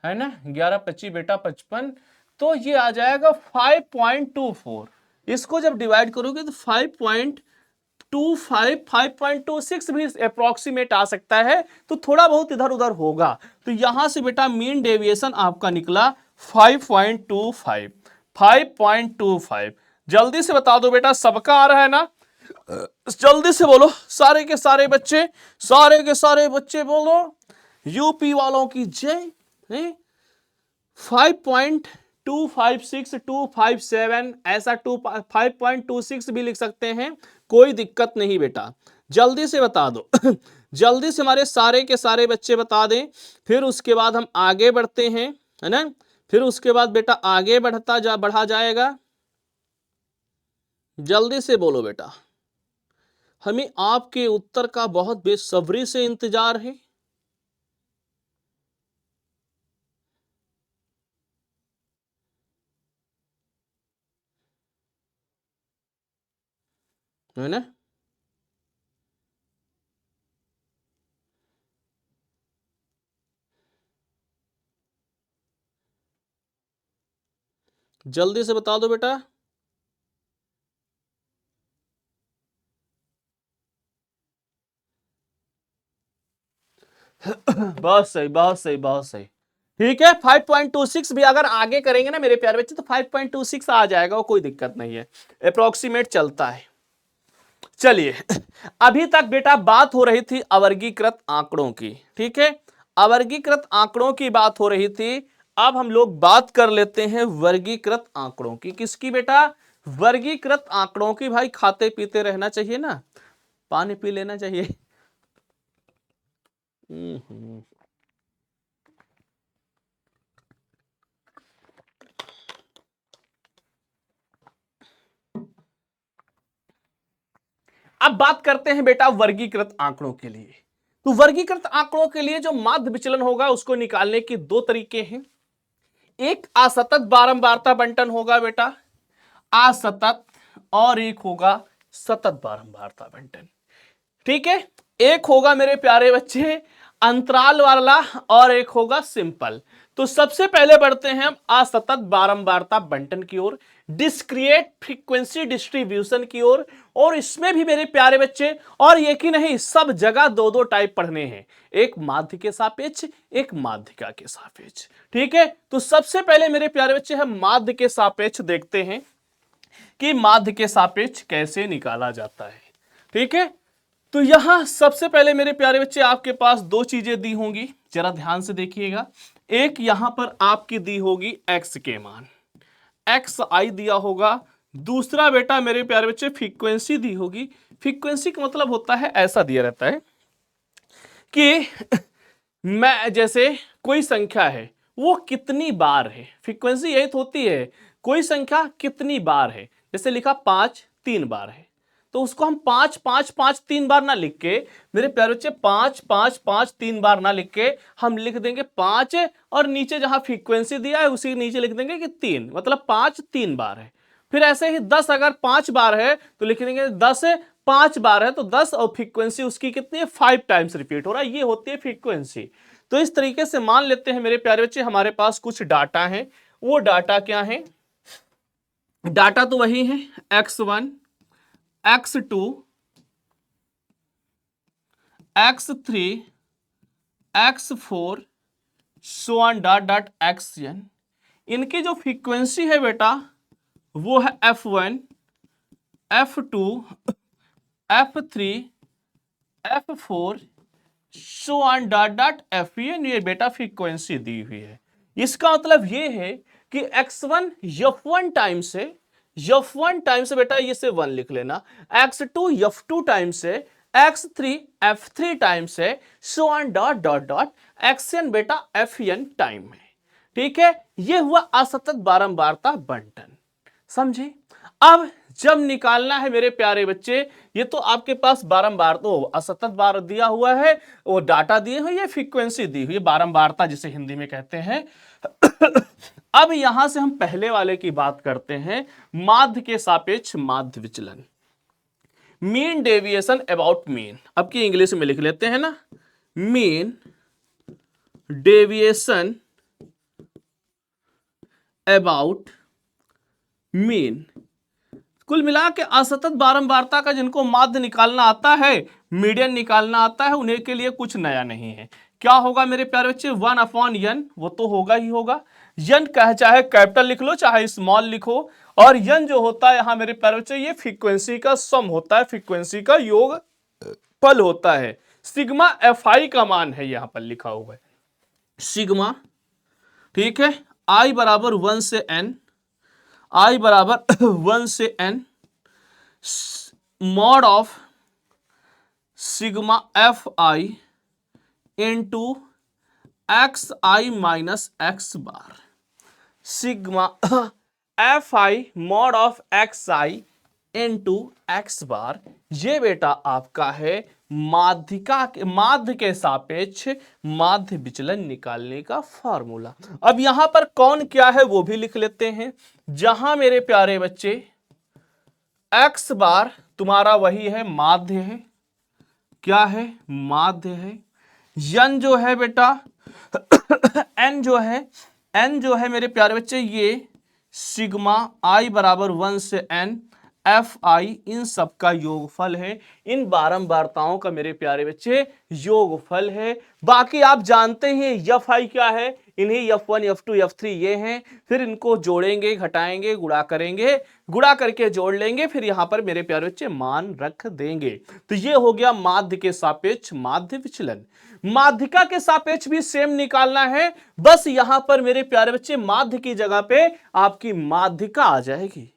है ना, 11 25 बेटा 55, तो ये आ जाएगा 5.24। इसको जब डिवाइड करोगे तो 5.25 5.26 भी अप्रोक्सीमेट आ सकता है, तो थोड़ा बहुत इधर उधर होगा। तो यहां से बेटा मीन डेविएशन आपका निकला 5.25 5.25। जल्दी से बता दो बेटा, सबका आ रहा है ना, जल्दी से बोलो, सारे के सारे बच्चे, सारे के सारे बच्चे बोलो, यूपी वालों की जय। 5.256 257 ऐसा 5.26 भी लिख सकते हैं, कोई दिक्कत नहीं बेटा, जल्दी से बता दो जल्दी से हमारे सारे के सारे बच्चे बता दें, फिर उसके बाद हम आगे बढ़ते हैं, है ना, फिर उसके बाद बेटा आगे बढ़ा जाएगा। जल्दी से बोलो बेटा, हमें आपके उत्तर का बहुत बेसब्री से इंतजार है। है ना, जल्दी से बता दो बेटा। बहुत सही बहुत सही बहुत सही, ठीक है। 5.26 भी अगर आगे करेंगे ना मेरे प्यारे बच्चे, तो 5.26 आ जाएगा, वो कोई दिक्कत नहीं है, अप्रोक्सीमेट चलता है। चलिए अभी तक बेटा बात हो रही थी अवर्गीकृत आंकड़ों की, ठीक है। अवर्गीकृत आंकड़ों की बात हो रही थी, अब हम लोग बात कर लेते हैं वर्गीकृत आंकड़ों की। किसकी बेटा? वर्गीकृत आंकड़ों की। भाई खाते पीते रहना चाहिए ना, पानी पी लेना चाहिए। अब बात करते हैं बेटा वर्गीकृत आंकड़ों के लिए। तो वर्गीकृत आंकड़ों के लिए जो माध्य विचलन होगा उसको निकालने के दो तरीके हैं। एक असतत बारंबारता बंटन होगा बेटा, असतत, और एक होगा सतत बारंबारता बंटन। ठीक है, एक होगा मेरे प्यारे बच्चे अंतराल वाला और एक होगा सिंपल। तो सबसे पहले बढ़ते हैं हम असतत बारंबारता बंटन की ओर, डिस्क्रिएट फ्रीक्वेंसी डिस्ट्रीब्यूशन की ओर। और इसमें भी मेरे प्यारे बच्चे, और एक ही नहीं, सब जगह दो दो टाइप पढ़ने हैं, एक माध्य के सापेक्ष, एक माध्यिका के सापेक्ष। ठीक है, तो सबसे पहले मेरे प्यारे बच्चे हम माध्य के सापेक्ष देखते हैं कि माध्य के सापेक्ष कैसे निकाला जाता है। ठीक है, तो यहां सबसे पहले मेरे प्यारे बच्चे आपके पास दो चीजें दी होंगी, जरा ध्यान से देखिएगा। एक यहां पर आपकी दी होगी x के मान, एक्स आई दिया होगा। दूसरा बेटा मेरे प्यारे बच्चे फ्रीक्वेंसी दी होगी। फ्रीक्वेंसी का मतलब होता है, ऐसा दिया रहता है कि मैं जैसे कोई संख्या है वो कितनी बार है, फ्रीक्वेंसी यही तो होती है, कोई संख्या कितनी बार है। जैसे लिखा 5 3 बार है, तो उसको हम 5 5 5 3 बार ना लिख के मेरे प्यारे बच्चे 5 5 5 3 बार ना लिख के हम लिख देंगे 5 और नीचे जहां फ्रीक्वेंसी दिया है उसी नीचे लिख देंगे कि 3, मतलब 5 3 बार है। फिर ऐसे ही 10 अगर 5 बार है तो लिख देंगे 10 5 बार है तो 10, और फ्रीक्वेंसी उसकी कितनी है 5 टाइम्स रिपीट हो रहा है, ये होती है फ्रीक्वेंसी। तो इस तरीके से मान लेते हैं मेरे प्यारे बच्चे हमारे पास कुछ डाटा है। वो डाटा क्या है? डाटा तो वही है x1 x2 x3 x4 so on dot dot xn। इनकी जो फ्रीक्वेंसी है बेटा वो है f1 f2 f3 f4 so on dot dot fn। ये बेटा फ्रीक्वेंसी दी हुई है। इसका मतलब ये है कि x1 f1 टाइम से, f1 टाइम से बेटा ये से 1 लिख लेना, x2 f2 टाइम से, x3 f3 टाइम से, सो on dot dot dot xn बेटा fn टाइम है। ठीक है, ये हुआ असतत बारंबारता बंटन, समझे? अब जब निकालना है मेरे प्यारे बच्चे, ये तो आपके पास बारंबार तो असतत बार दिया हुआ है, वो डाटा दिए हुए, ये फ्रीक्वेंसी दी हुई है, बारंबारता जिसे हिंदी में कहते हैं। अब यहां से हम पहले वाले की बात करते हैं, माध्य के सापेक्ष माध्य विचलन, मीन डेविएशन अबाउट मीन। अब की इंग्लिश में लिख लेते हैं ना, मीन डेविएशन अबाउट मीन। कुल मिला के असतत बारंबारता का जिनको माध्य निकालना आता है, मीडियन निकालना आता है, उन्हें के लिए कुछ नया नहीं है। क्या होगा मेरे प्यारे बच्चे? 1/n, वो तो होगा ही होगा। n कहे चाहे कैपिटल लिख लो चाहे स्मॉल लिखो, और n जो होता है यहां मेरे प्यारे बच्चे ये फ्रीक्वेंसी का सम होता है, फ्रीक्वेंसी का योग फल होता है। सिग्मा fi का मान है यहां पर लिखा हुआ है, सिग्मा। ठीक है, i बराबर 1 से n, i बराबर 1 से n, mod of sigma F I into X I minus X bar, sigma F I mod of X I into X bar. ये बेटा आपका है माध्यिका के, माध्य के सापेक्ष माध्य विचलन निकालने का फॉर्मूला। अब यहां पर कौन क्या है वो भी लिख लेते हैं। जहां मेरे प्यारे बच्चे एक्स बार तुम्हारा वही है, माध्य है, क्या है? माध्य है। n जो है बेटा n जो है मेरे प्यारे बच्चे ये सिग्मा i बराबर 1 से n एफ आई इन सब का योगफल है, इन बारंबारताओं का मेरे प्यारे बच्चे योगफल है। बाकी आप जानते हैं एफ आई क्या है, इन्हीं F1 F2 F3 ये हैं, फिर इनको जोड़ेंगे घटाएंगे गुणा करेंगे, गुणा करके जोड़ लेंगे, फिर यहां पर मेरे प्यारे बच्चे मान रख देंगे। तो ये हो गया माध्य के सापेक्ष माध्य विचलन। माध्यिका के सापेक्ष भी सेम निकालना है, बस यहां पर मेरे प्यारे बच्चे माध्य की जगह पे आपकी माध्यिका आ जाएगी,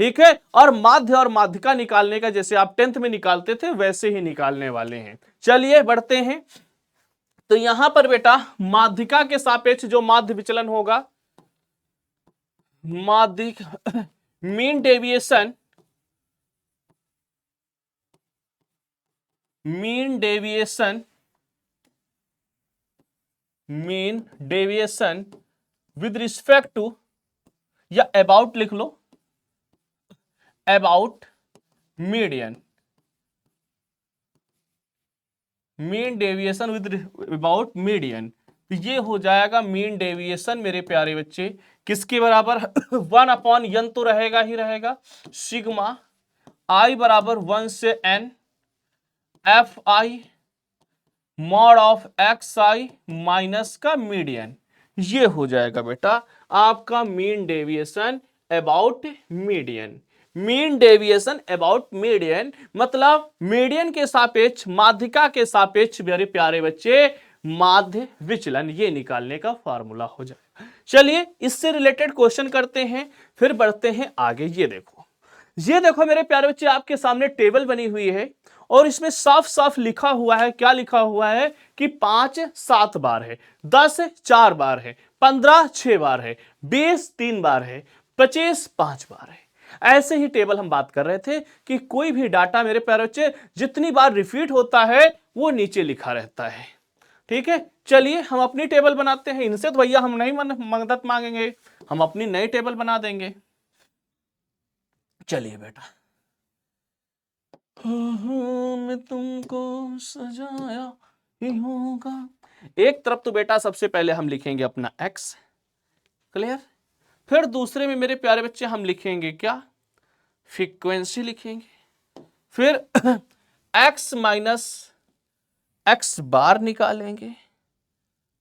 ठीक है। और माध्य और माध्यिका निकालने का जैसे आप 10th में निकालते थे वैसे ही निकालने वाले हैं। चलिए बढ़ते हैं। तो यहां पर बेटा माध्यिका के सापेक्ष जो माध्य विचलन होगा, माध्यिक mean deviation, mean deviation, mean deviation with respect to, या अबाउट लिख लो, about median, mean deviation with about median. तो ये हो जाएगा मीन डेविएशन मेरे प्यारे बच्चे किसके बराबर 1/n तो रहेगा ही रहेगा, सिग्मा i बराबर 1 से n F I mod of X I minus का मीडियन, ये हो जाएगा बेटा आपका mean deviation about median. Mean deviation about median मतलब मीडियन के सापेक्ष माध्यिका के सापेक्ष मेरे प्यारे बच्चे माध्य विचलन, ये निकालने का फार्मूला हो जाएगा। चलिए इससे रिलेटेड क्वेश्चन करते हैं, फिर बढ़ते हैं आगे। ये देखो मेरे प्यारे बच्चे आपके सामने टेबल बनी हुई है और इसमें साफ साफ लिखा हुआ है, क्या लिखा हुआ है कि 5 7 बार है, 10 4 बार है, 15 6 बार है, 20 3 बार है, 25 5 बार है। ऐसे ही टेबल हम बात कर रहे थे कि कोई भी डाटा मेरे प्यारे बच्चे जितनी बार रिपीट होता है वो नीचे लिखा रहता है, ठीक है। चलिए हम अपनी टेबल बनाते हैं, इनसे तो भैया हम नहीं मदद मांगेंगे, हम अपनी नई टेबल बना देंगे। चलिए बेटा, मैं तुमको सजाया ही होगा। एक तरफ तो बेटा सबसे पहले हम लिखेंगे अपना x, क्लियर। फिर दूसरे में मेरे प्यारे बच्चे हम लिखेंगे क्या, फ्रीक्वेंसी लिखेंगे। फिर x माइनस एक्स बार निकालेंगे,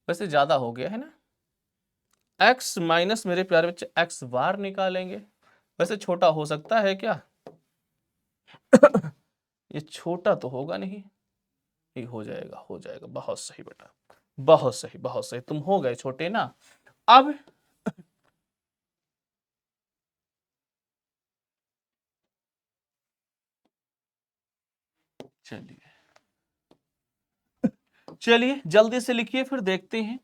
वैसे ज्यादा हो गया है ना, x माइनस मेरे प्यारे बच्चे x बार निकालेंगे, वैसे छोटा हो सकता है क्या ये छोटा तो होगा नहीं, ये हो जाएगा, हो जाएगा। बहुत सही बेटा, बहुत सही, बहुत सही, तुम हो गए छोटे ना। अब चलिए जल्दी से लिखिए, फिर देखते हैं।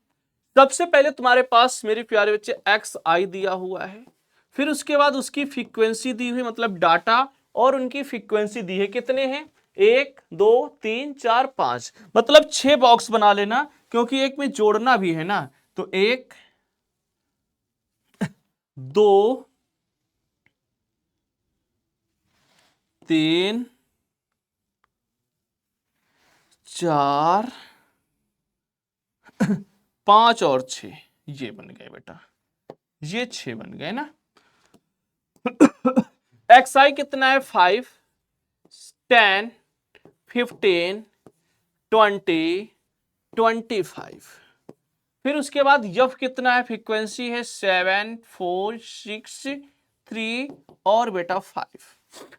सबसे पहले तुम्हारे पास मेरे प्यारे बच्चे एक्स आई दिया हुआ है, फिर उसके बाद उसकी फ्रीक्वेंसी दी हुई, मतलब डाटा और उनकी फ्रीक्वेंसी दी है। कितने हैं, 1 2 3 4 5, मतलब 6 बॉक्स बना लेना क्योंकि एक में जोड़ना भी है ना। तो 1 2 3 4 5 और 6, ये बन गए बेटा, ये 6 बन गए ना। एक्स आई कितना है, 5 10 15 20 25। फिर उसके बाद यफ कितना है, फ्रीक्वेंसी है 7 4 6 3 और बेटा 5,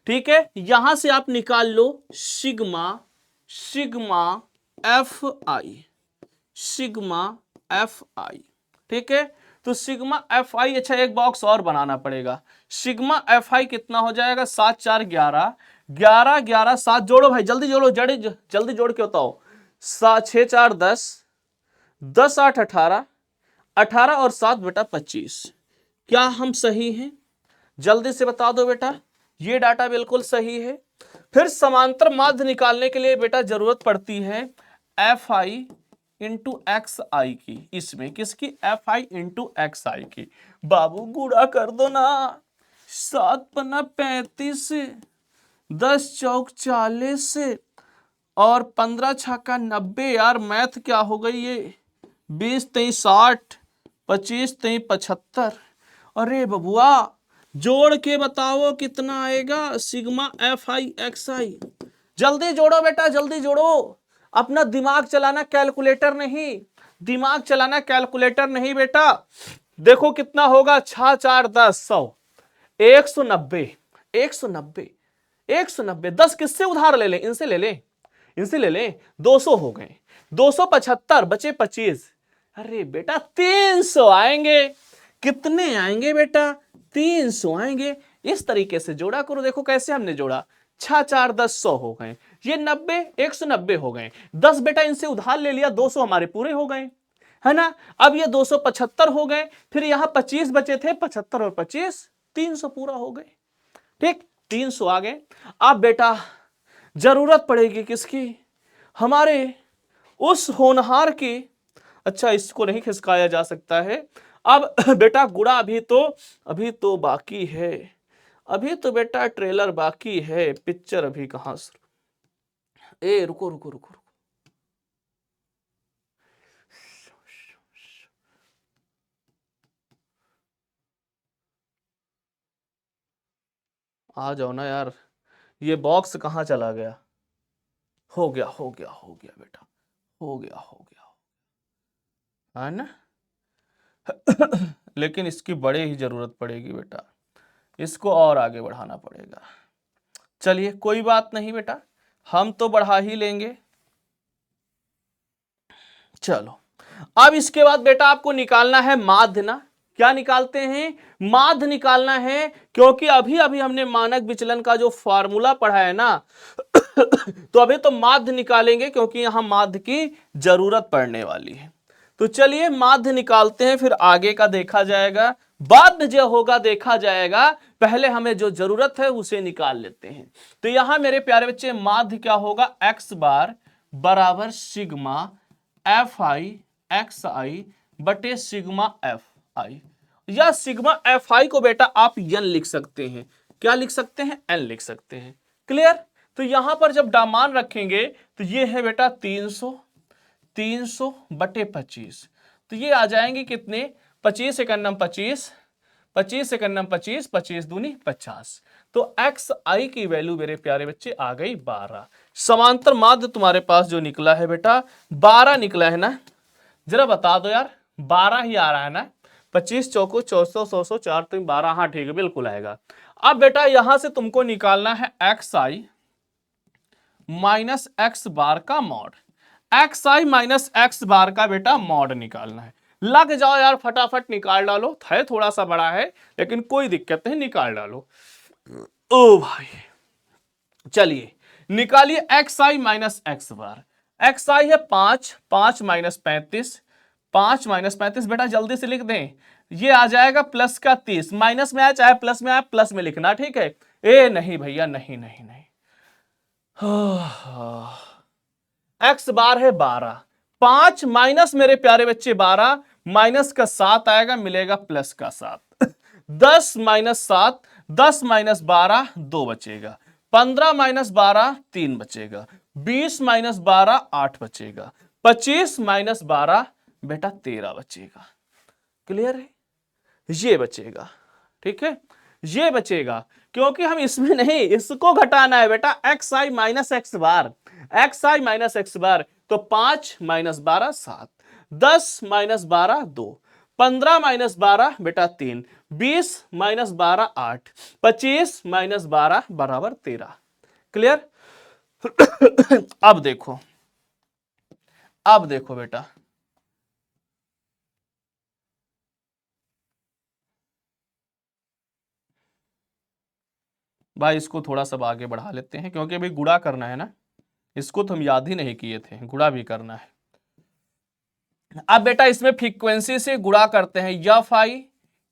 ठीक है। यहां से आप निकाल लो sigma, sigma F I, sigma F I, ठीक है। तो सिग्मा एफ आई, अच्छा एक बॉक्स और बनाना पड़ेगा। सिग्मा एफ आई कितना हो जाएगा, 7 4 11 11 11 7, जोड़ो भाई जल्दी जोड़ो, जल्दी जोड़ के बताओ। 6 4 10 10 8 18 18 और 7 बेटा 25। क्या हम सही हैं, जल्दी से बता दो बेटा। ये डाटा बिल्कुल सही है। फिर समांतर माध्य निकालने के लिए बेटा जरूरत पड़ती है एफ आई इंटू एक्स आई की, इसमें किसकी, एफ आई इंटू एक्स आई की। बाबू गुणा कर दो ना, 7 पन्ना 35, 10 चौक 40 और 15 छक्का 90। यार मैथ क्या हो गई ये, 20 3 60, 25 3 75। अरे बबुआ जोड़ के बताओ कितना आएगा सिग्मा एफ आई एक्स आई। जल्दी जोड़ो बेटा, जल्दी जोड़ो। अपना दिमाग चलाना, कैलकुलेटर नहीं, दिमाग चलाना कैलकुलेटर नहीं बेटा। देखो कितना होगा, 6 4 10 100, 190, 190, 190। 10 किससे उधार ले ले, इनसे ले ले, इनसे ले ले। 200 हो गए, 275 बचे 25। अरे बेटा 300 आएंगे। कितने आएंगे बेटा, 300 आएंगे। इस तरीके से जोड़ा करो। देखो कैसे हमने जोड़ा, 6 4 10 100 हो गए, ये 90 190 हो गए। 10 बेटा इनसे उधार ले लिया, 200 हमारे पूरे हो गए, है ना। अब ये 275 हो गए, फिर यहां 25 बचे थे, 75 और 25 300 पूरा हो गए। ठीक, 300 आ गए। अब बेटा जरूरत पड़ेगी किसकी, हमारे उस होनहार की। अच्छा इसको नहीं खिसकाया जा सकता है। अब बेटा गुड़ा अभी तो बाकी है, अभी तो बेटा ट्रेलर बाकी है, पिक्चर अभी कहां से। रुको रुको रुको रुको, आ जाओ ना यार, ये बॉक्स कहाँ चला गया। हो गया हो गया हो गया बेटा, हो गया हो गया, है ना। लेकिन इसकी बड़े ही जरूरत पड़ेगी बेटा, इसको और आगे बढ़ाना पड़ेगा। चलिए कोई बात नहीं बेटा, हम तो बढ़ा ही लेंगे। चलो अब इसके बाद बेटा आपको निकालना है माध्य ना। क्या निकालते हैं, माध्य निकालना है। क्योंकि अभी अभी हमने मानक विचलन का जो फॉर्मूला पढ़ा है ना तो अभी तो माध्य निकालेंगे, क्योंकि यहां माध्य की जरूरत पड़ने वाली है। तो चलिए माध्य निकालते हैं, फिर आगे का देखा जाएगा, बाद जो होगा देखा जाएगा। पहले हमें जो जरूरत है उसे निकाल लेते हैं। तो यहां मेरे प्यारे बच्चे माध्य क्या होगा, एक्स बार बराबर सिग्मा एफ आई एक्स आई बटे सिग्मा एफ आई, या सिग्मा एफ आई को बेटा आप एन लिख सकते हैं। क्या लिख सकते हैं, एन लिख सकते हैं। क्लियर। तो यहां पर जब मान रखेंगे तो ये है बेटा 300 बटे 25। तो ये आ जाएंगे कितने, 25 एकन्नम 25, 25 एकन्नम 25, 25 दूनी 50। तो एक्स आई की वैल्यू मेरे प्यारे बच्चे आ गई 12। समांतर माध्य तुम्हारे पास जो निकला है बेटा 12 निकला है ना। जरा बता दो यार, 12 ही आ रहा है ना। 25 चौको 400, 100 4 3 12, हाँ ठीक है बिल्कुल आएगा। अब बेटा यहां से तुमको निकालना है x I minus X bar का mod. X I minus X bar का बेटा मॉड निकालना है। लग जाओ यार, फटाफट निकाल डालो। है थोड़ा सा बड़ा है लेकिन कोई दिक्कत नहीं, निकाल डालो। ओ भाई चलिए निकालिए x I minus X bar. X आई है 5, 5 माइनस 35, 5 माइनस 35 बेटा जल्दी से लिख दें। ये आ जाएगा प्लस का 30, माइनस में आया चाहे प्लस में आया, प्लस में लिखना ठीक है। ए नहीं भैया, नहीं नहीं नहीं, एक्स बार है 12, 5 माइनस मेरे प्यारे बच्चे 12, माइनस का 7 आएगा, मिलेगा प्लस का 7। 10 माइनस 7, 10 माइनस 12 2 बचेगा, 15 माइनस 12 3 बचेगा, 20 माइनस 12 8 बचेगा, 25 माइनस 12 बेटा 13 बचेगा। क्लियर है, ये बचेगा। ठीक है, ये बचेगा, क्योंकि हम इसमें नहीं, इसको घटाना है बेटा। X I minus X bar, x I minus X bar, तो 5 माइनस 12 7, 10 माइनस 12 2, 15 माइनस 12 बेटा 3, 20 माइनस 12 8, 25 माइनस 12 बराबर 13। क्लियर। अब देखो, अब देखो बेटा, भाई इसको थोड़ा सा आगे बढ़ा लेते हैं, क्योंकि अभी गुणा करना है ना। इसको तो हम याद ही नहीं किए थे, गुणा भी करना है। अब बेटा इसमें फ्रीक्वेंसी से गुणा करते हैं, F I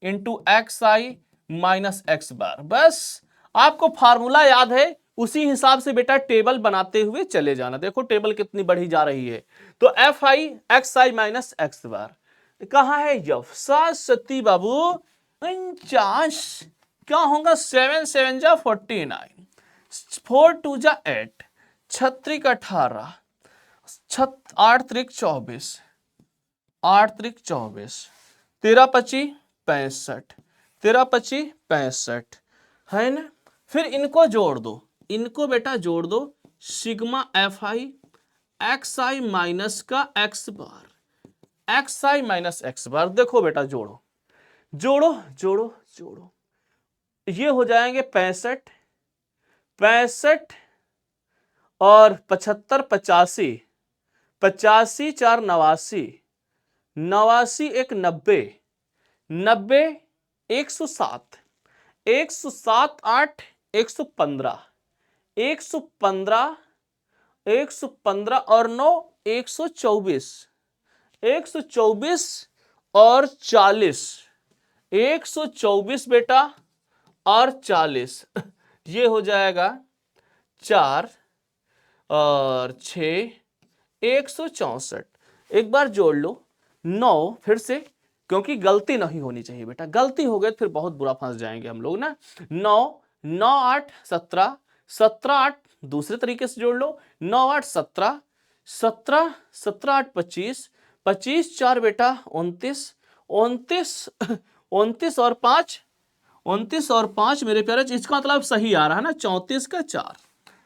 into X I minus X bar. बस आपको फार्मूला याद है, उसी हिसाब से बेटा टेबल बनाते हुए चले जाना। देखो टेबल कितनी बढ़ी जा रही है। तो F I X I minus X bar कहां है, एफ 7 सती बाबू 49। क्या होगा, 7 7 जा 49, 4 2 जा 8, 6 18, 8 3 24, 8 3 24, 13 25 65, 13 25 65 है ना। फिर इनको जोड़ दो, इनको बेटा जोड़ दो, sigma F I X I minus का x bar, x I minus X बार। देखो बेटा जोड़ो जोड़ो जोड़ो जोड़ो, ये हो जाएंगे 65 65 और 75 85, 85 4 89, 89 1 90, 90 107, 107 8 115, 115 115 और 9 124, 124 और 40, 124 बेटा और 40, ये हो जाएगा 4 और 6 164। एक बार जोड़ लो 9 फिर से, क्योंकि गलती नहीं होनी चाहिए बेटा, गलती हो गई तो फिर बहुत बुरा फंस जाएंगे हम लोग ना। 9 9 8 17, 17 8 दूसरे तरीके से जोड़ लो, 9 8 17, 17 17 8 25, 25 4 बेटा 29, 29 29 और 5, 29 और 5 मेरे प्यारे, इसका मतलब सही आ रहा है ना, 34 का 4।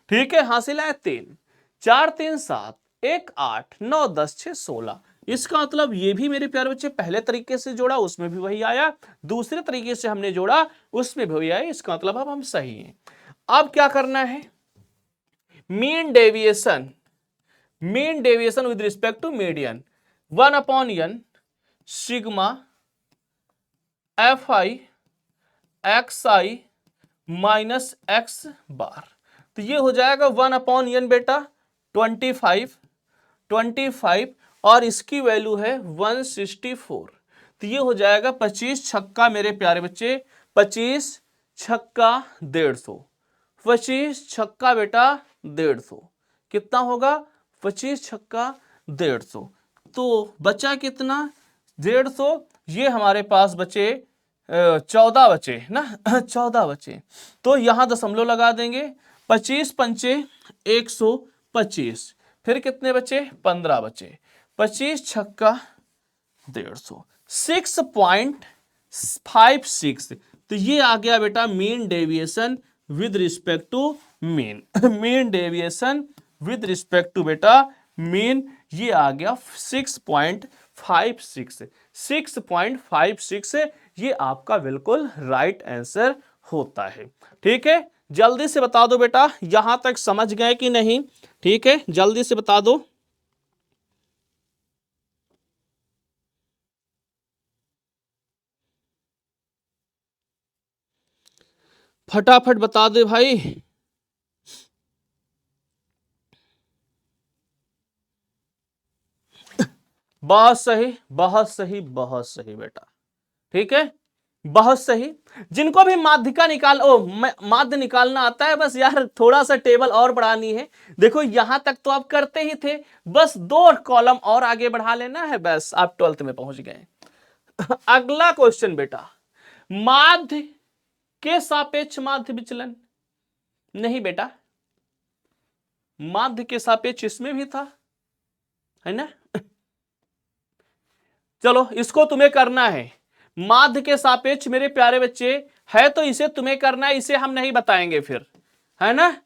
ठीक है, हासिल है 3, 4 3 7, 1 8 9 10 6 16। इसका मतलब ये भी मेरे प्यारे बच्चे पहले तरीके से जोड़ा उसमें भी वही आया, दूसरे तरीके से हमने जोड़ा उसमें भी वही आया, इसका मतलब अब हम सही हैं। अब क्या करना है, mean deviation, mean deviation with respect to median 1/n sigma F I X I minus X bar. तो ये हो जाएगा 1/n बेटा 25 25 और इसकी वैल्यू है 164। तो ये हो जाएगा 25 छक्का मेरे प्यारे बच्चे, 25 छक्का 150, 25 छक्का बेटा 150 कितना होगा, 25 छक्का 150। तो बचा कितना 150, ये हमारे पास बचे 14 बचे ना 14 बचे। तो यहां दशमलव लगा देंगे, 25 पंचे 125, फिर कितने बचे 15 बचे, 25 छक्का 150, 6.56। तो ये आ गया बेटा mean deviation with respect to mean, mean deviation with respect to बेटा मीन, ये आ गया 6.56, 6.56 ये आपका बिल्कुल राइट आंसर होता है। ठीक है, जल्दी से बता दो बेटा यहां तक समझ गए कि नहीं, ठीक है जल्दी से बता दो। फटाफट बता दे भाई। बहुत सही बहुत सही बहुत सही बेटा, ठीक है बहुत सही। जिनको भी माध्यिका माध्य निकालना आता है, बस यार थोड़ा सा टेबल और बढ़ानी है। देखो यहां तक तो आप करते ही थे, बस 2 कॉलम और आगे बढ़ा लेना है, बस आप 12th में पहुंच गए। अगला क्वेश्चन बेटा, माध्य के सापेक्ष माध्य विचलन, नहीं बेटा माध्य के सापेक्ष इसमें भी था, है ना। चलो इसको तुम्हें करना है, माध्य के सापेक्ष मेरे प्यारे बच्चे है, तो इसे तुम्हें करना है, इसे हम नहीं बताएंगे फिर, है ना।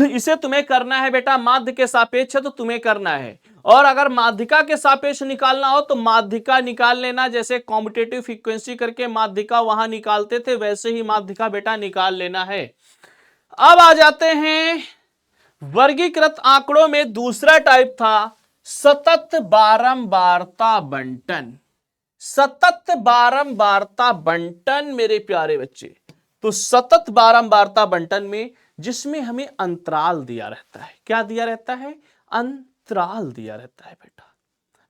इसे तुम्हें करना है बेटा, माध्य के सापेक्ष है तो तुम्हें करना है। और अगर माध्यिका के सापेक्ष निकालना हो तो माध्यिका निकाल लेना, जैसे कॉम्पिटेटिव फ्रीक्वेंसी करके माध्यिका वहां निकालते थे वैसे ही माध्यिका बेटा निकाल लेना है। अब आ जाते हैं वर्गीकृत आंकड़ों में दूसरा टाइप था सतत बारंबारता बंटन, सतत बारंबारता बंटन मेरे प्यारे बच्चे। तो सतत बारंबारता बंटन में जिसमें हमें अंतराल दिया रहता है, क्या दिया रहता है, अंतराल दिया रहता है बेटा,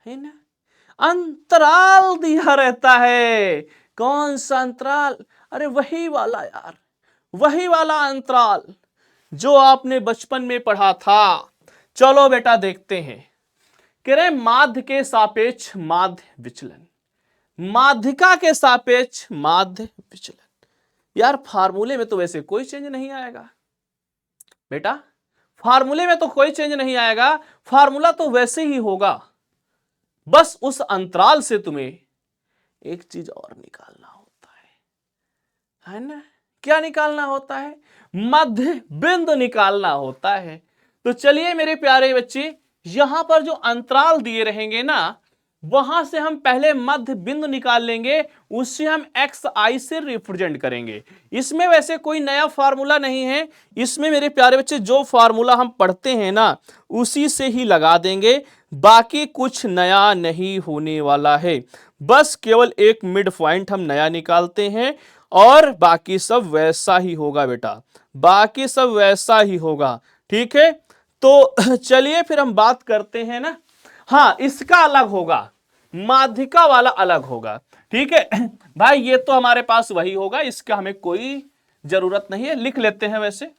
है ना, अंतराल दिया रहता है। कौन सा अंतराल, अरे वही वाला यार, वही वाला अंतराल जो आपने बचपन में पढ़ा था। चलो बेटा देखते हैं, कह रहे माध्य के सापेक्ष माध्य विचलन, माध्यिका के सापेक्ष माध्य विचलन। यार फार्मूले में तो वैसे कोई चेंज नहीं आएगा बेटा, फार्मूले में तो कोई चेंज नहीं आएगा, फार्मूला तो वैसे ही होगा, बस उस अंतराल से तुम्हें एक चीज और निकालना होता है, है ना। क्या निकालना होता है? मध्य बिंदु निकालना होता है। तो चलिए मेरे प्यारे बच्चे, यहां पर जो अंतराल दिए रहेंगे ना, वहां से हम पहले मध्य बिंदु निकाल लेंगे, उससे हम एक्स आई से रिप्रेजेंट करेंगे। इसमें वैसे कोई नया फार्मूला नहीं है, इसमें मेरे प्यारे बच्चे जो फार्मूला हम पढ़ते हैं ना, उसी से ही लगा देंगे, बाकी कुछ नया नहीं होने वाला है। बस केवल एक मिड पॉइंट हम नया निकालते हैं और बाकी सब वैसा ही होगा बेटा, बाकी सब वैसा ही होगा। ठीक है, तो चलिए फिर हम बात करते हैं ना। हाँ, इसका अलग होगा, माध्यिका वाला अलग होगा। ठीक है भाई, ये तो हमारे पास वही होगा, इसका हमें कोई जरूरत नहीं है, लिख लेते हैं वैसे।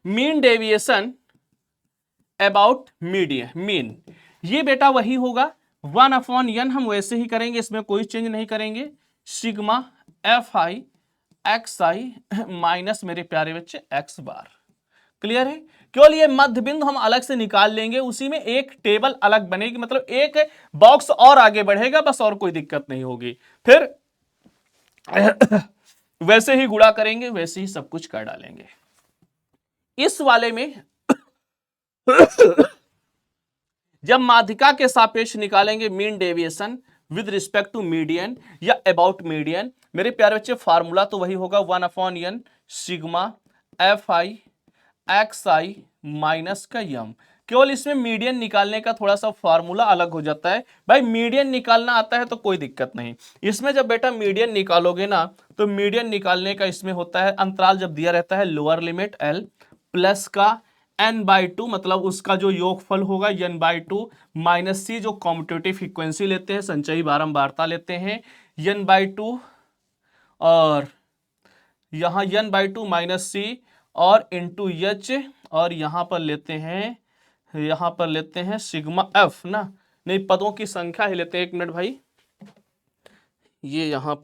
Mean deviation about median, mean, ये बेटा वही होगा 1/n, हम वैसे ही करेंगे, इसमें कोई चेंज नहीं करेंगे। Sigma F I X I minus मेरे प्यारे बच्चे एक्स बार। क्लियर है? केवल ये मध्य बिंदु हम अलग से निकाल लेंगे, उसी में एक टेबल अलग बनेगी, मतलब एक बॉक्स और आगे बढ़ेगा, बस, और कोई दिक्कत नहीं होगी। फिर वैसे ही गुणा करेंगे, वैसे ही सब कुछ कर डालेंगे। इस वाले में जब माध्यिका के सापेक्ष निकालेंगे mean deviation with respect to median या अबाउट मीडियन, मेरे प्यारे बच्चे फार्मूला तो वही होगा 1/n sigma F I X I minus का यम। केवल इसमें मीडियन निकालने का थोड़ा सा फार्मूला अलग हो जाता है। भाई मीडियन निकालना आता है तो कोई दिक्कत नहीं, इसमें जब बेटा मीडियन निकालोगे ना, तो मीडियन निकालने का इसमें होता है, अंतराल जब दिया रहता है लोअर लिमिट एल प्लस का n/2, मतलब उसका जो योगफल होगा n/2 माइनस सी, जो कॉम्यूटेटिव फ्रीक्वेंसी लेते हैं, संचयी बारंबारता लेते हैं, n/2 और यहां n/2 माइनस सी और इंटू एच, और यहां पर लेते हैं सिग्मा एफ ना, नहीं पदों की संख्या ही लेते हैं, एक मिनट भाई, ये यहां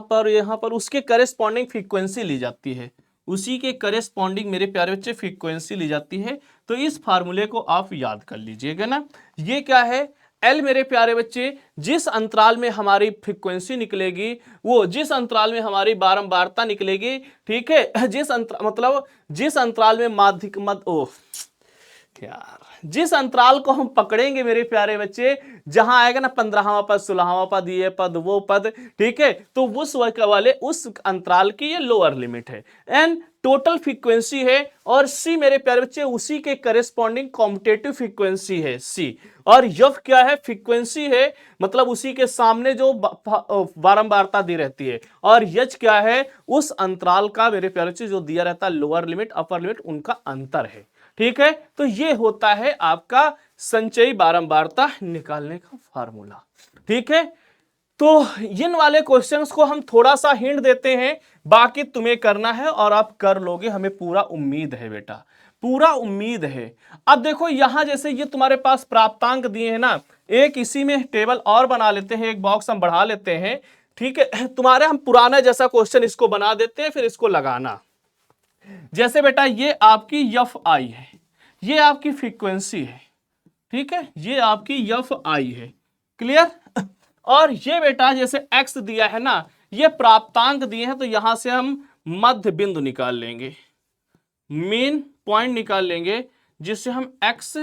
पर उसके करेस्पॉन्डिंग फ्रीक्वेंसी ली जाती है, उसी के करेस्पॉन्डिंग मेरे प्यारे बच्चे फ्रीक्वेंसी ली जाती है। तो इस फार्मूले को आप याद कर लीजिएगा ना। ये क्या है? एल मेरे प्यारे बच्चे, जिस अंतराल में हमारी फ्रीक्वेंसी निकलेगी, वो जिस अंतराल में हमारी बारंबारता निकलेगी, ठीक है, जिस अंतराल में माध्यिक यार, जिस अंतराल को हम पकड़ेंगे मेरे प्यारे बच्चे, जहां आएगा ना 15वां पद, 16वां पद, ये पद वो पद, ठीक है, तो उस अंतराल की ये लोअर लिमिट है। एन टोटल फ्रीक्वेंसी है, और सी मेरे प्यारे बच्चे उसी के करेस्पॉन्डिंग कॉम्यूटेटिव फ्रीक्वेंसी है सी, और यफ क्या है? फ्रीक्वेंसी है, मतलब उसी के सामने जो बारंबारता दी रहती है, और यच क्या है? उस अंतराल का मेरे प्यारे बच्चे जो दिया रहता है लोअर लिमिट अपर लिमिट, उनका अंतर है। ठीक है, तो ये होता है आपका संचयी बारंबारता निकालने का फार्मूला। ठीक है, तो इन वाले क्वेश्चंस को हम थोड़ा सा हिंट देते हैं, बाकी तुम्हें करना है और आप कर लोगे, हमें पूरा उम्मीद है बेटा, पूरा उम्मीद है। अब देखो यहां जैसे ये तुम्हारे पास प्राप्तांक दिए हैं ना, एक इसी में टेबल और बना लेते हैं, एक बॉक्स हम बढ़ा लेते हैं। ठीक है, तुम्हारे हम पुराना जैसा क्वेश्चन इसको बना देते हैं, फिर इसको लगाना। जैसे बेटा ये आपकी एफ आई है, ये आपकी फ्रीक्वेंसी है, ठीक है, ये आपकी एफ आई है। क्लियर? और ये बेटा जैसे एक्स दिया है ना, ये प्राप्तांक दिए हैं, तो यहां से हम मध्य बिंदु निकाल लेंगे, मेन पॉइंट निकाल लेंगे, जिससे हम एक्स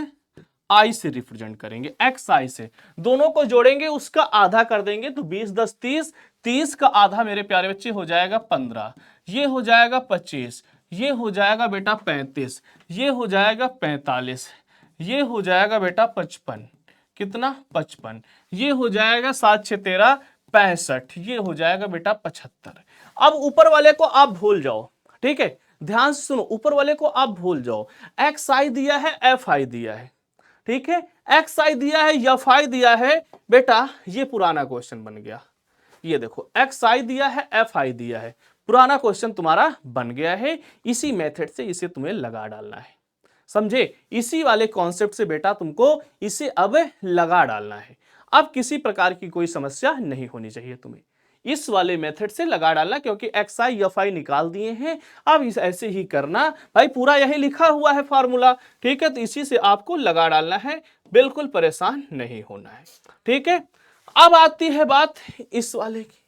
आई से रिप्रेजेंट करेंगे, एक्स आई से दोनों को जोड़ेंगे, उसका आधा कर देंगे, तो 20 10 30, 30 का आधा मेरे प्यारे बच्चे हो जाएगा 15, ये हो जाएगा 25, ये हो जाएगा बेटा 35, ये हो जाएगा 45, ये हो जाएगा बेटा 55, कितना? 55, ये हो जाएगा 7 6 13 65, ये हो जाएगा बेटा 75। अब ऊपर वाले को आप भूल जाओ, ठीक है, ध्यान से सुनो, ऊपर वाले को आप भूल जाओ। एक्स आई दिया है, एफ आई दिया है, ठीक है, एक्स आई दिया है, एफ आई दिया है, बेटा ये पुराना क्वेश्चन बन गया। ये देखो एक्स आई दिया है, एफ आई दिया है, पुराना क्वेश्चन तुम्हारा बन गया है। इसी मेथड से इसे तुम्हें लगा डालना है, समझे? इसी वाले कॉन्सेप्ट से बेटा तुमको इसे अब लगा डालना है। अब किसी प्रकार की कोई समस्या नहीं होनी चाहिए तुम्हें, इस वाले मेथड से लगा डालना, क्योंकि एक्स आई एफ आई निकाल दिए हैं। अब इस ऐसे ही करना भाई, पूरा यही लिखा हुआ है फार्मूला, ठीक है, तो इसी से आपको लगा डालना है, बिल्कुल परेशान नहीं होना है। ठीक है, अब आती है बात इस वाले की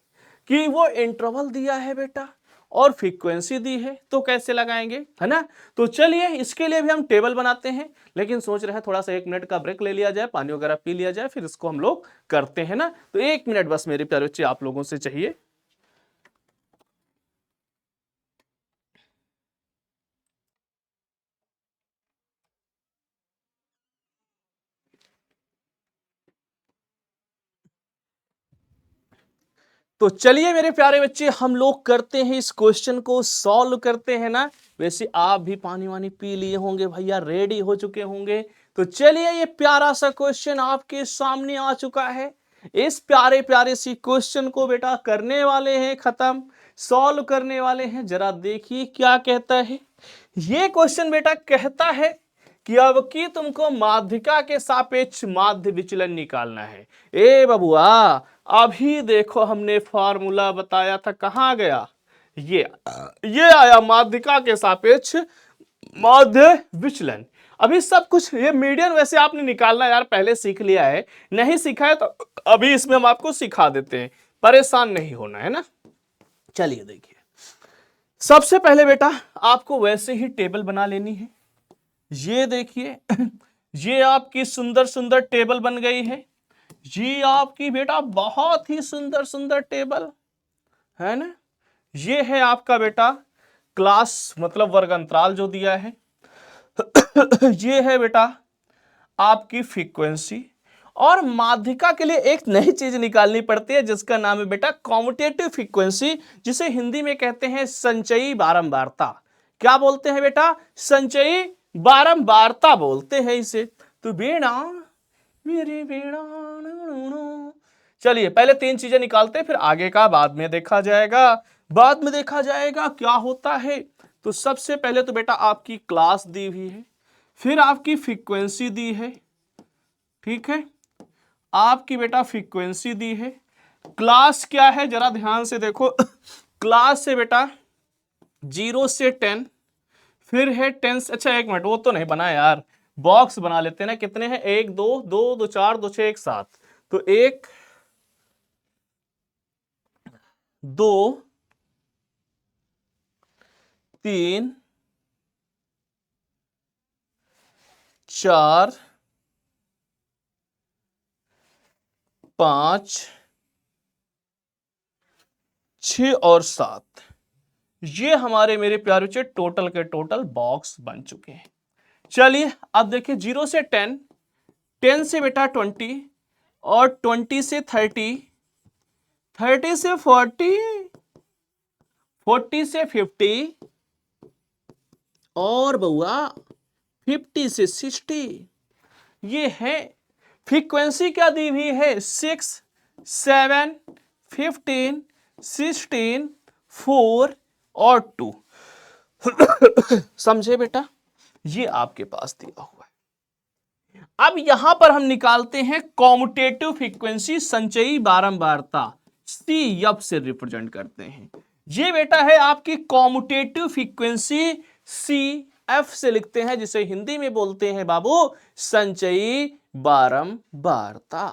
कि वो इंटरवल दिया है बेटा और फ्रीक्वेंसी दी है, तो कैसे लगाएंगे, है ना। तो चलिए इसके लिए भी हम टेबल बनाते हैं, लेकिन सोच रहे हैं थोड़ा सा 1 मिनट का ब्रेक ले लिया जाए, पानी वगैरह पी लिया जाए, फिर इसको हम लोग करते हैं ना। तो 1 मिनट बस मेरे प्यारे बच्चे आप लोगों से चाहिए। तो चलिए मेरे प्यारे बच्चे हम लोग करते हैं, इस क्वेश्चन को सॉल्व करते हैं ना। वैसे आप भी पानी वानी पी लिए होंगे भैया, रेडी हो चुके होंगे। तो चलिए ये प्यारा सा क्वेश्चन आपके सामने आ चुका है। इस प्यारे प्यारे सी क्वेश्चन को बेटा करने वाले हैं खत्म, सॉल्व करने वाले हैं। जरा देखिए क्या कहता है ये क्वेश्चन। बेटा कहता है कि अब की तुमको माध्यिका के सापेक्ष माध्य विचलन निकालना है। ए बबुआ, अभी देखो हमने फार्मूला बताया था, कहां गया, ये आया माध्यिका के सापेक्ष माध्य विचलन। अभी सब कुछ ये मीडियन वैसे आपने निकालना यार पहले सीख लिया है, नहीं सीखा है तो अभी इसमें हम आपको सिखा देते हैं, परेशान नहीं होना है ना। चलिए देखिए, सबसे पहले बेटा आपको वैसे ही टेबल बना लेनी है। ये देखिए ये आपकी सुंदर सुंदर टेबल बन गई है। ये आपकी बेटा बहुत ही सुंदर सुंदर टेबल है ना। ये है आपका बेटा क्लास मतलब वर्ग अंतराल जो दिया है। ये है बेटा आपकी फ्रीक्वेंसी। और माध्यिका के लिए एक नई चीज निकालनी पड़ती है जिसका नाम है बेटा कॉम्यूटेटिव फ्रीक्वेंसी, जिसे हिंदी में कहते हैं संचयी बारंबारता। क्या बोलते हैं बेटा, संचयी बारंबारता बोलते हैं इसे। तो बेड़ा मेरी बेड़ा, चलिए पहले 3 चीजें निकालते हैं, फिर आगे का बाद में देखा जाएगा, बाद में देखा जाएगा क्या होता है। तो सबसे पहले तो बेटा आपकी क्लास दी हुई है, फिर आपकी फ्रीक्वेंसी दी है, ठीक है, आपकी बेटा फ्रीक्वेंसी दी है। क्लास क्या है जरा ध्यान से देखो क्लास से बेटा 0 से 10, फिर है 10 से, अच्छा 1 मिनट वो तो नहीं बना यार, बॉक्स बना लेते हैं ना। कितने हैं, 1 2 2 2 4 2 6 1 7, तो 1 2 3 4 5 6 और 7, ये हमारे मेरे प्यारे बच्चे टोटल के टोटल बॉक्स बन चुके हैं। चलिए अब देखिए 0 से 10, 10 से बेटा 20, और 20 से 30, 30 से 40, 40 से 50, और बउआ 50 से 60। ये है फ्रीक्वेंसी क्या दी हुई है, 6 7 15 16 4 और 2 समझे बेटा, ये आपके पास दिया हुआ है। अब यहां पर हम निकालते हैं कॉम्यूटेटिव फ्रीक्वेंसी, संचयी बारंबारता, CF से रिप्रेजेंट करते हैं। ये बेटा है आपकी कॉम्यूटेटिव फ्रीक्वेंसी, CF से लिखते हैं, जिसे हिंदी में बोलते हैं बाबू संचयी बारंबारता।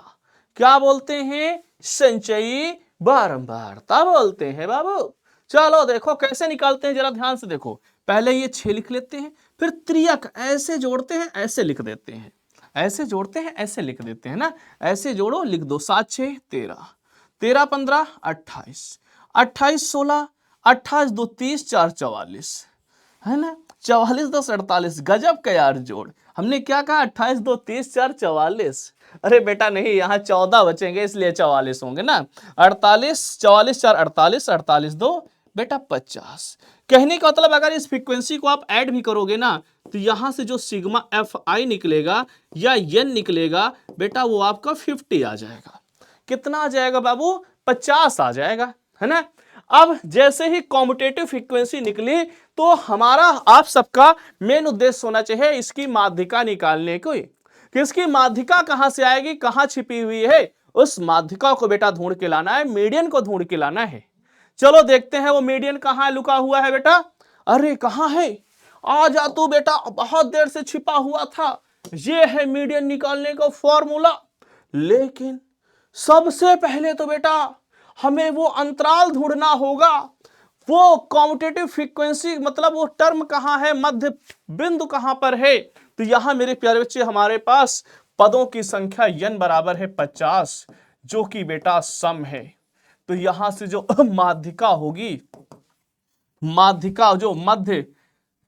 क्या बोलते हैं, संचयी बारंबारता बोलते हैं बाबू। चलो देखो कैसे निकालते हैं, जरा ध्यान से देखो। पहले ये 6 लिख लेते हैं, फिर त्रियक ऐसे जोड़ते हैं, ऐसे लिख देते हैं, ऐसे जोड़ते हैं, ऐसे लिख देते हैं ना। ऐसे जोड़ो, लिख दो, 7 6 13, 13 15 28, 28 16, 28 2 30, 4 44, है ना। 44 10 48, गजब का यार जोड़। हमने क्या कहा, 28 2 30 4 44। अरे बेटा नहीं, यहाँ 14 बचेंगे इसलिए 44 होंगे ना। 48 44 4 48, 48 2 बेटा 50। कहने का मतलब अगर इस फ्रीक्वेंसी को आप ऐड भी करोगे ना, तो यहां से जो सिग्मा FI निकलेगा या N निकलेगा बेटा, वो आपका 50 आ जाएगा। कितना आ जाएगा बाबू, 50 आ जाएगा, है ना। अब जैसे ही कॉम्यूटेटिव फ्रीक्वेंसी निकली, तो हमारा आप सबका मेन उद्देश्य होना चाहिए इसकी माध्यिका निकालने को। कि इसकी माध्यिका कहां से आएगी, कहां छिपी हुई है, उस माध्यिका को बेटा ढूंढ के लाना है, मीडियन को ढूंढ के लाना है। चलो देखते हैं वो मीडियन कहां लुका हुआ है बेटा। अरे कहां है, आ जा तू बेटा, बहुत देर से छिपा हुआ था। ये है मीडियन निकालने का फॉर्मूला। लेकिन सबसे पहले तो बेटा हमें वो अंतराल ढूंढना होगा, वो कॉम्यूटेटिव फ्रीक्वेंसी मतलब वो टर्म कहां है, मध्य बिंदु कहां पर है। तो यहां मेरे प्यारे बच्चे हमारे पास पदों की संख्या n बराबर है 50, जो कि बेटा सम है। तो यहां से जो माध्यिका होगी, माध्यिका जो मध्य,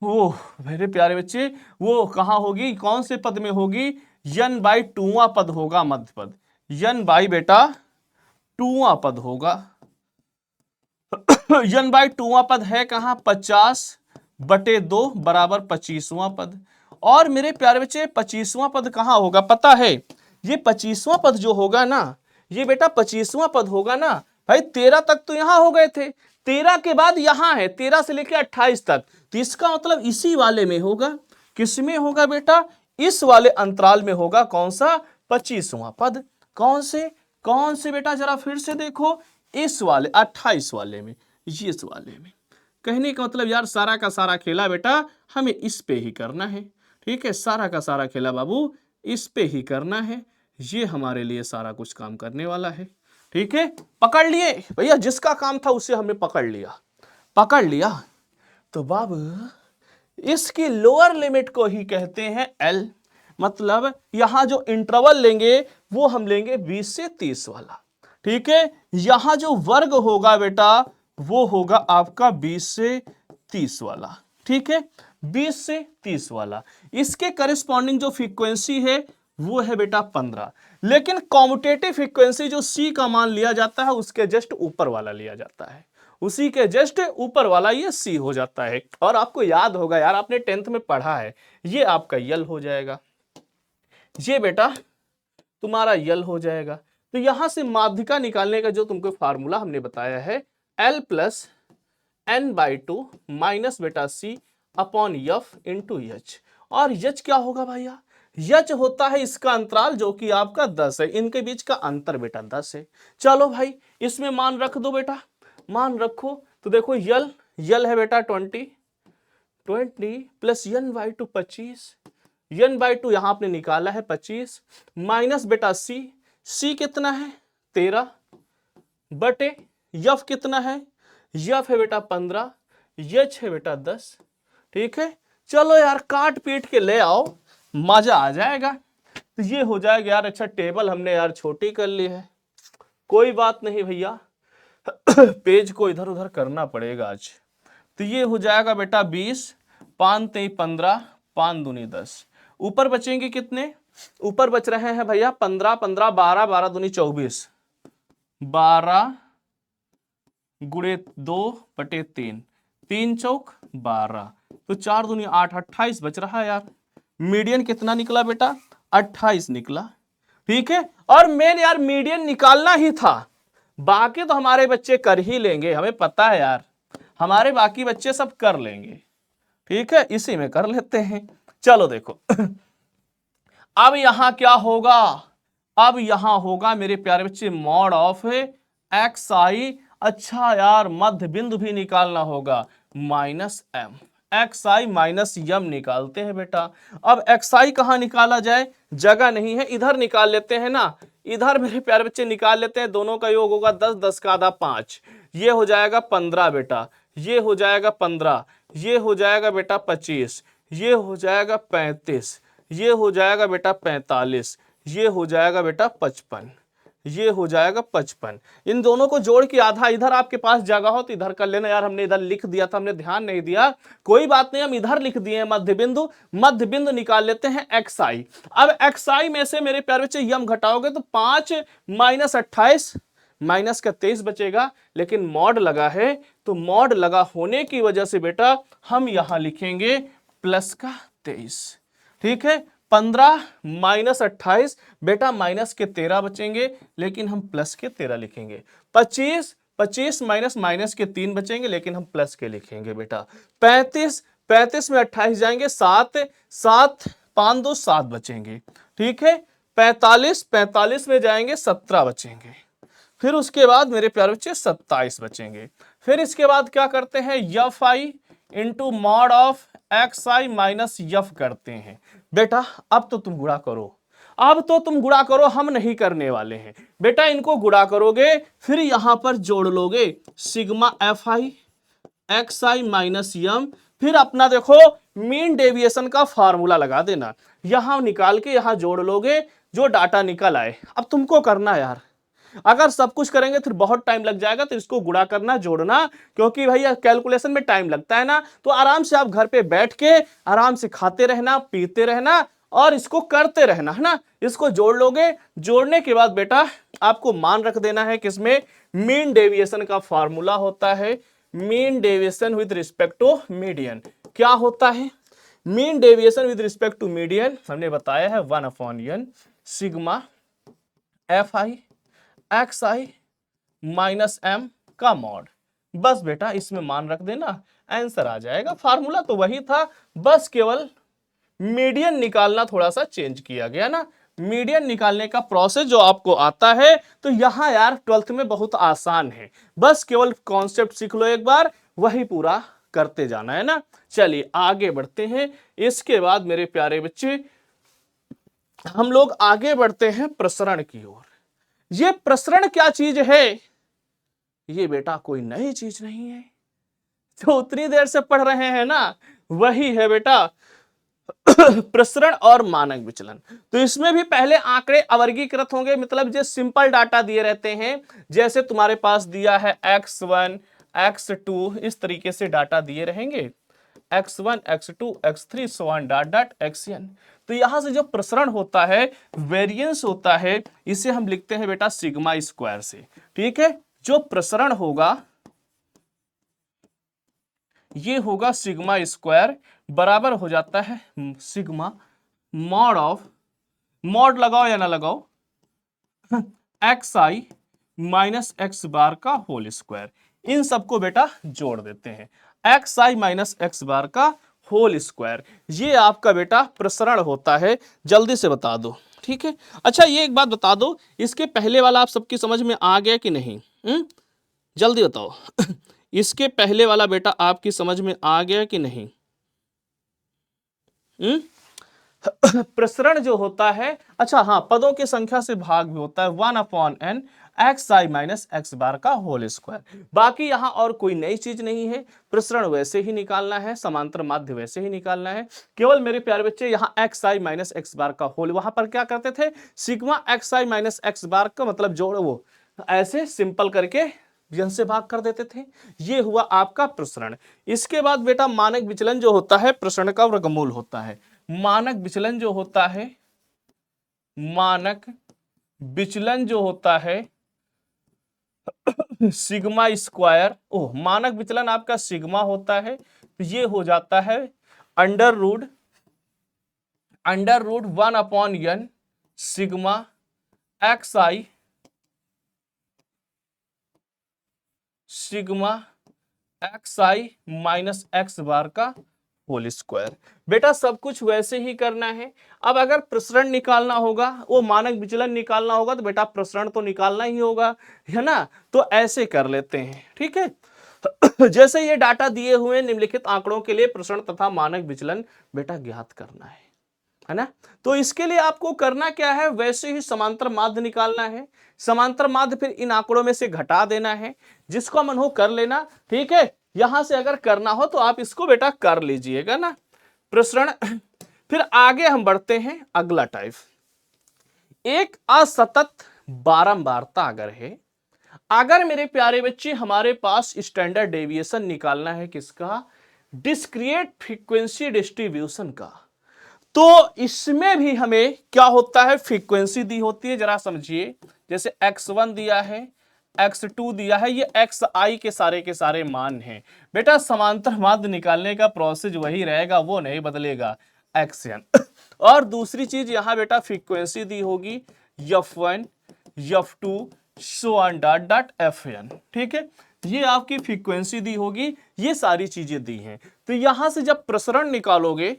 वो मेरे प्यारे बच्चे वो कहां होगी, कौन से पद में होगी, n/2वां पद होगा मध्य पद, n बेटा 2वां पद होगा। n/2वां पद है कहां, 50/2 बराबर 25वां पद। और मेरे प्यारे बच्चे 25वां पद कहां होगा पता है, ये 25वां पद जो होगा ना, ये बेटा 25वां पद होगा ना भाई, 13 तक तो यहां हो गए थे, 13 के बाद यहां है 13 से लेकर 28 तक, तो इसका मतलब इसी वाले में होगा। किसमें होगा बेटा, इस वाले अंतराल में होगा। कौन सा, 25वां पद। कौन से बेटा, जरा फिर से देखो, इस वाले 28 वाले में, इस वाले में। कहने का मतलब यार सारा का सारा खेला बेटा हमें इस पे ही करना है। ठीक है, सारा का सारा खेला बाबू इस पे ही करना है, ये हमारे लिए सारा कुछ काम करने वाला है। ठीक है, पकड़ लिए भैया, जिसका काम था उसे हमने पकड़ लिया। तो बाबू इसकी लोअर लिमिट को ही कहते हैं L, मतलब यहां जो इंटरवल लेंगे वो हम लेंगे 20 से 30 वाला। ठीक है, यहां जो वर्ग होगा बेटा वो होगा आपका 20 से 30 वाला। ठीक है, 20 से 30 वाला। इसके करिस्पॉन्डिंग जो फ्रीक्वेंसी है वो है बेटा 15, लेकिन कॉम्यूटेटिव फ्रीक्वेंसी जो C का मान लिया जाता है उसके जस्ट ऊपर वाला लिया जाता है, उसी के जस्ट ऊपर वाला ये C हो जाता है। और आपको याद होगा यार, आपने 10th में पढ़ा है, ये आपका यल हो जाएगा, ये बेटा तुम्हारा यल हो जाएगा। तो यहां से माध्यिका निकालने का जो तुमको फार्मूला हमने बताया है, L + n/2 माइनस बेटा C upon F into H। और H क्या होगा भैया, H होता है इसका अंतराल जो कि आपका 10 है, इनके बीच का अंतर बेटा 10 है। चलो भाई इसमें मान रख दो बेटा, मान रखो। तो देखो यल है बेटा 20 प्लस n/2 25, n/2 यहां आपने निकाला है 25, माइनस बेटा C कितना है 13 बटे F कितना है, F है बेटा 15, H है बेटा 10। ठीक है, चलो यार काट पीट के ले आओ, मजा आ जाएगा। तो ये हो जाएगा यार। अच्छा टेबल हमने यार छोटी कर ली है, कोई बात नहीं भैया पेज को इधर उधर करना पड़ेगा आज। तो ये हो जाएगा बेटा 20, 5 3 15, 5 दूनी 10। ऊपर बचेंगे कितने, ऊपर बच रहे हैं भैया 15 15, 12 12 दूनी 24, 12 गुणे 2/3, 3 चौक 12, तो 4 दूनी 8, 28 बच रहा है यार। मीडियन कितना निकला बेटा, 28 निकला। ठीक है, और मेन यार मीडियन निकालना ही था, बाकी तो हमारे बच्चे कर ही लेंगे, हमें पता है यार, हमारे बाकी बच्चे सब कर लेंगे। ठीक है, इसी में कर लेते हैं। चलो देखो अब यहां क्या होगा, अब यहां होगा मेरे प्यारे बच्चे मॉड ऑफ xi। अच्छा यार मध्य बिंदु भी निकालना होगा, -m, xi माइनस यम निकालते हैं बेटा। अब xi कहां निकाला जाए, जगह नहीं है, इधर निकाल लेते हैं ना, इधर मेरे प्यारे बच्चे निकाल लेते हैं। दोनों का योग होगा 10, 10 का आधा 5, ये हो जाएगा 15 बेटा, ये हो जाएगा 15, ये हो जाएगा बेटा 25, ये हो जाएगा 35, ये हो जाएगा बेटा 45, ये हो जाएगा बेटा 55, ये हो जाएगा 55। इन दोनों को जोड़ के आधा, इधर आपके पास जगह हो तो इधर कर लेना यार, हमने इधर लिख दिया था, हमने ध्यान नहीं दिया, कोई बात नहीं, हम इधर लिख दिए मध्य बिंदु निकाल लेते हैं xi। अब xi में से मेरे प्यारे बच्चे यम घटाओगे तो 5 माइनस 28 माइनस का 23 बचेगा, लेकिन मॉड लगा है तो मॉड लगा होने की वजह से बेटा हम यहां लिखेंगे प्लस का 23। ठीक है, 15 माइनस 28 बेटा माइनस के 13 बचेंगे, लेकिन हम प्लस के 13 लिखेंगे। 25 माइनस माइनस के 3 बचेंगे, लेकिन हम प्लस के लिखेंगे बेटा। 35 में 28 जाएंगे, 7 5 2 7 बचेंगे। ठीक है, 45 में जाएंगे 17 बचेंगे। फिर उसके बाद मेरे प्यारे बच्चे 27 बचेंगे। फिर इसके बाद क्या करते हैं, F I into mod of xi minus F करते हैं। बेटा अब तो तुम गुणा करो, अब तो तुम गुणा करो, हम नहीं करने वाले हैं बेटा, इनको गुणा करोगे फिर यहां पर जोड़ लोगे sigma F I X I minus M, फिर अपना देखो मीन डेविएशन का फार्मूला लगा देना, यहां निकाल के यहां जोड़ लोगे, जो डाटा निकल आए। अब तुमको करना यार, अगर सब कुछ करेंगे फिर बहुत टाइम लग जाएगा, तो इसको गुणा करना जोड़ना, क्योंकि भैया कैलकुलेशन में टाइम लगता है ना, तो आराम से आप घर पे बैठ के आराम से खाते रहना, पीते रहना और इसको करते रहना, है ना। इसको जोड़ लोगे, जोड़ने के बाद बेटा आपको मान रख देना है किसमें, मीन डेविएशन का फार्मूला होता है mean deviation with respect to median. क्या होता है mean deviation with respect to median, हमने बताया है 1/n sigma F I X I minus M का मॉड। बस बेटा इसमें मान रख देना, आंसर आ जाएगा। फार्मूला तो वही था, बस केवल मीडियन निकालना थोड़ा सा चेंज किया गया ना। मीडियन निकालने का प्रोसेस जो आपको आता है, तो यहां यार 12th में बहुत आसान है, बस केवल कॉन्सेप्ट सीख लो एक बार, वही पूरा करते जाना है ना। चलिए आगे बढ़ते हैं। इसके बाद मेरे प्यारे बच्चे हम लोग आगे बढ़ते हैं प्रसरण की ओर। ये प्रसरण क्या चीज है, ये बेटा कोई नई चीज नहीं है, तो उतनी देर से पढ़ रहे हैं ना, वही है बेटा प्रसरण और मानक विचलन। तो इसमें भी पहले आंकड़े अवर्गीकृत होंगे, मतलब जो सिंपल डाटा दिए रहते हैं, जैसे तुम्हारे पास दिया है x1 x2, इस तरीके से डाटा दिए रहेंगे x1 x2 x3 so on dot dot xn। तो यहां से जो प्रसरण होता है, वेरिएंस होता है, इसे हम लिखते हैं बेटा सिग्मा स्क्वायर से। ठीक है, जो प्रसरण होगा ये होगा सिग्मा स्क्वायर, बराबर हो जाता है सिग्मा मॉड ऑफ, मॉड लगाओ या ना लगाओ, x I minus X bar का होल स्क्वायर। इन सबको बेटा जोड़ देते हैं, x I minus X bar का होल स्क्वायर, ये आपका बेटा प्रसरण होता है। जल्दी से बता दो, ठीक है। अच्छा ये एक बात बता दो, इसके पहले वाला आप सबकी समझ में आ गया कि नहीं? जल्दी बताओ इसके पहले वाला बेटा आपकी समझ में आ गया कि नहीं? प्रसरण जो होता है, अच्छा हाँ, पदों की संख्या से भाग भी होता है 1/n x I minus X bar का होल स्क्वायर। बाकी यहां और कोई नई चीज नहीं है, प्रसरण वैसे ही निकालना है, समांतर माध्य वैसे ही निकालना है। केवल मेरे प्यारे बच्चे यहाँ x I minus X bar का होल, वहां पर क्या करते थे, sigma X I minus X bar का मतलब जोड़, वो ऐसे सिंपल करके यन से भाग कर देते थे। ये हुआ आपका प्रसरण। इसके बाद बेटा मानक विचलन जो होता है, प्रसरण का वर्गमूल होता है। मानक विचलन जो होता है, मानक विचलन जो होता है सिग्मा स्क्वायर, ओह मानक विचलन आपका सिग्मा होता है, तो ये हो जाता है under root 1/n sigma X I sigma X I minus X bar का होल स्क्वायर। बेटा सब कुछ वैसे ही करना है। अब अगर प्रसरण निकालना होगा, वो मानक विचलन निकालना होगा, तो बेटा प्रसरण तो निकालना ही होगा, है ना। तो ऐसे कर लेते हैं, ठीक है। जैसे ये डाटा दिए हुए निम्नलिखित आंकड़ों के लिए प्रसरण तथा मानक विचलन बेटा ज्ञात करना है ना। तो इसके लिए आपको करना क्या है, वैसे ही समांतर माध्य निकालना है। समांतर माध्य फिर इन आंकड़ों में से घटा देना है, जिसको मन हो कर लेना, ठीक है। यहां से अगर करना हो तो आप इसको बेटा कर लीजिएगा ना, प्रसरण। फिर आगे हम बढ़ते हैं, अगला टाइप, एक असतत बारंबारता अगर है, अगर मेरे प्यारे बच्चे हमारे पास स्टैंडर्ड डेविएशन निकालना है किसका, डिस्क्रीट फ्रीक्वेंसी डिस्ट्रीब्यूशन का, तो इसमें भी हमें क्या होता है, फ्रीक्वेंसी दी होती है। जरा समझिए, जैसे x1 दिया है, x2 दिया है, ये xi के सारे मान हैं बेटा। समांतर माध्य निकालने का प्रोसेस वही रहेगा, वो नहीं बदलेगा, xn। और दूसरी चीज यहां बेटा फ्रीक्वेंसी दी होगी f1 f2 so on dot dot fn, ठीक है। ये आपकी फ्रीक्वेंसी दी होगी, ये सारी चीजें दी हैं। तो यहां से जब प्रसरण निकालोगे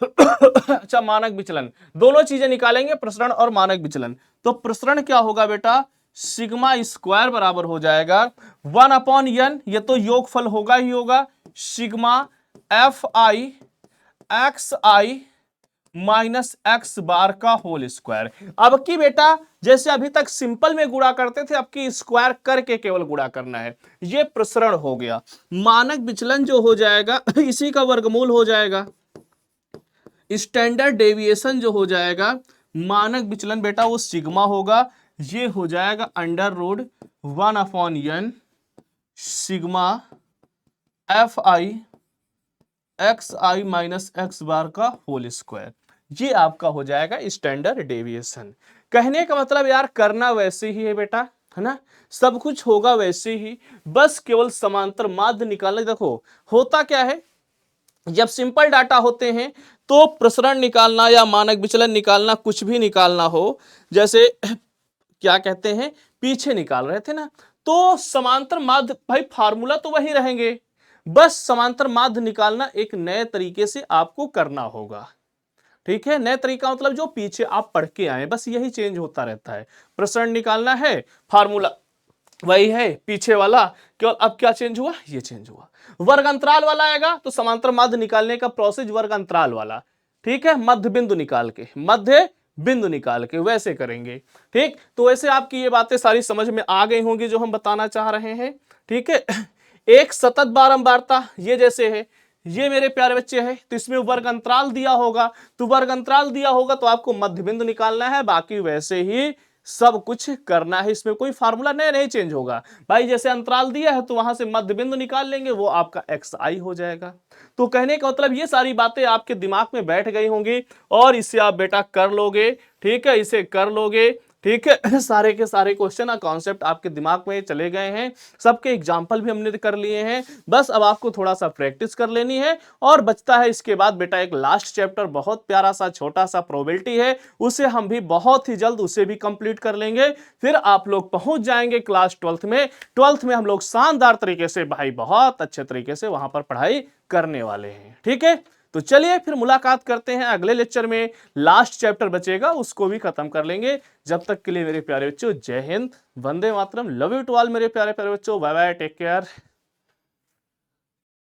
अच्छा मानक विचलन, दोनों चीजें निकालेंगे, प्रसरण और मानक विचलन। तो प्रसरण क्या होगा बेटा, सिग्मा स्क्वायर बराबर हो जाएगा 1/n, ये तो योगफल होगा ही होगा, sigma F I X I minus X bar का होल स्क्वायर। अब की बेटा जैसे अभी तक सिंपल में गुणा करते थे, अब की स्क्वायर करके केवल गुणा करना है। ये प्रसरण हो गया। मानक विचलन जो हो जाएगा इसी का वर्गमूल हो जाएगा। स्टैंडर्ड डेविएशन जो हो जाएगा, मानक विचलन बेटा वो सिग्मा होगा। ये हो जाएगा under root 1/n sigma F I X I minus X bar का होल स्क्वायर। ये आपका हो जाएगा स्टैंडर्ड डेविएशन। कहने का मतलब यार करना वैसे ही है बेटा, है ना, सब कुछ होगा वैसे ही, बस केवल समांतर माध्य निकालना। देखो होता क्या है, जब सिंपल डाटा होते हैं तो प्रसरण निकालना या मानक विचलन निकालना, कुछ भी निकालना हो, जैसे क्या कहते हैं पीछे निकाल रहे थे ना, तो समांतर माध्य भाई फार्मूला तो वही रहेंगे, बस समांतर माध्य निकालना एक नए तरीके से आपको करना होगा। ठीक है, नए तरीका मतलब जो पीछे आप पढ़ के आए, बस यही चेंज होता रहता है। प्रसरण निकालना है, फार्मूला वही है पीछे वाला, केवल अब क्या चेंज हुआ, ये चेंज हुआ। वर्ग अंतराल वाला आएगा तो समांतर माध्य निकालने का प्रोसेस वर्ग अंतराल वाला, ठीक है, मध्य बिंदु निकाल के, मध्य बिंदु निकाल के वैसे करेंगे। ठीक, तो वैसे आपकी ये बातें सारी समझ में आ गई होंगी जो हम बताना चाह रहे हैं। ठीक है, एक सतत बारंबारता ये जैसे है, ये मेरे प्यारे बच्चे है, तो इसमें वर्ग अंतराल दिया होगा, तो वर्ग अंतराल दिया होगा तो आपको मध्य बिंदु निकालना है, बाकी वैसे ही सब कुछ करना है। इसमें कोई फार्मूला नहीं चेंज होगा भाई, जैसे अंतराल दिया है तो वहां से मध्य बिंदु निकाल लेंगे, वो आपका एक्स आई हो जाएगा। तो कहने का मतलब ये सारी बातें आपके दिमाग में बैठ गई होंगी और इसे आप बेटा कर लोगे। ठीक है, इसे कर लोगे। ठीक है, सारे के सारे क्वेश्चन और कॉन्सेप्ट आपके दिमाग में चले गए हैं, सबके एग्जाम्पल भी हमने कर लिए हैं, बस अब आपको थोड़ा सा प्रैक्टिस कर लेनी है। और बचता है इसके बाद बेटा एक लास्ट चैप्टर, बहुत प्यारा सा छोटा सा प्रोबेबिलिटी है, उसे हम भी बहुत ही जल्द उसे भी कंप्लीट कर लेंगे। फिर आप लोग पहुंच जाएंगे क्लास 12th में। 12th में हम लोग शानदार तरीके से भाई बहुत अच्छे तरीके से वहां पर पढ़ाई करने वाले हैं। ठीक है, तो चलिए फिर मुलाकात करते हैं अगले लेक्चर में। लास्ट चैप्टर बचेगा उसको भी खत्म कर लेंगे। जब तक के लिए मेरे प्यारे बच्चों, जय Hind, Vande Mataram, love you to all मेरे प्यारे प्यारे बच्चों, बाय बाय, टेक केयर।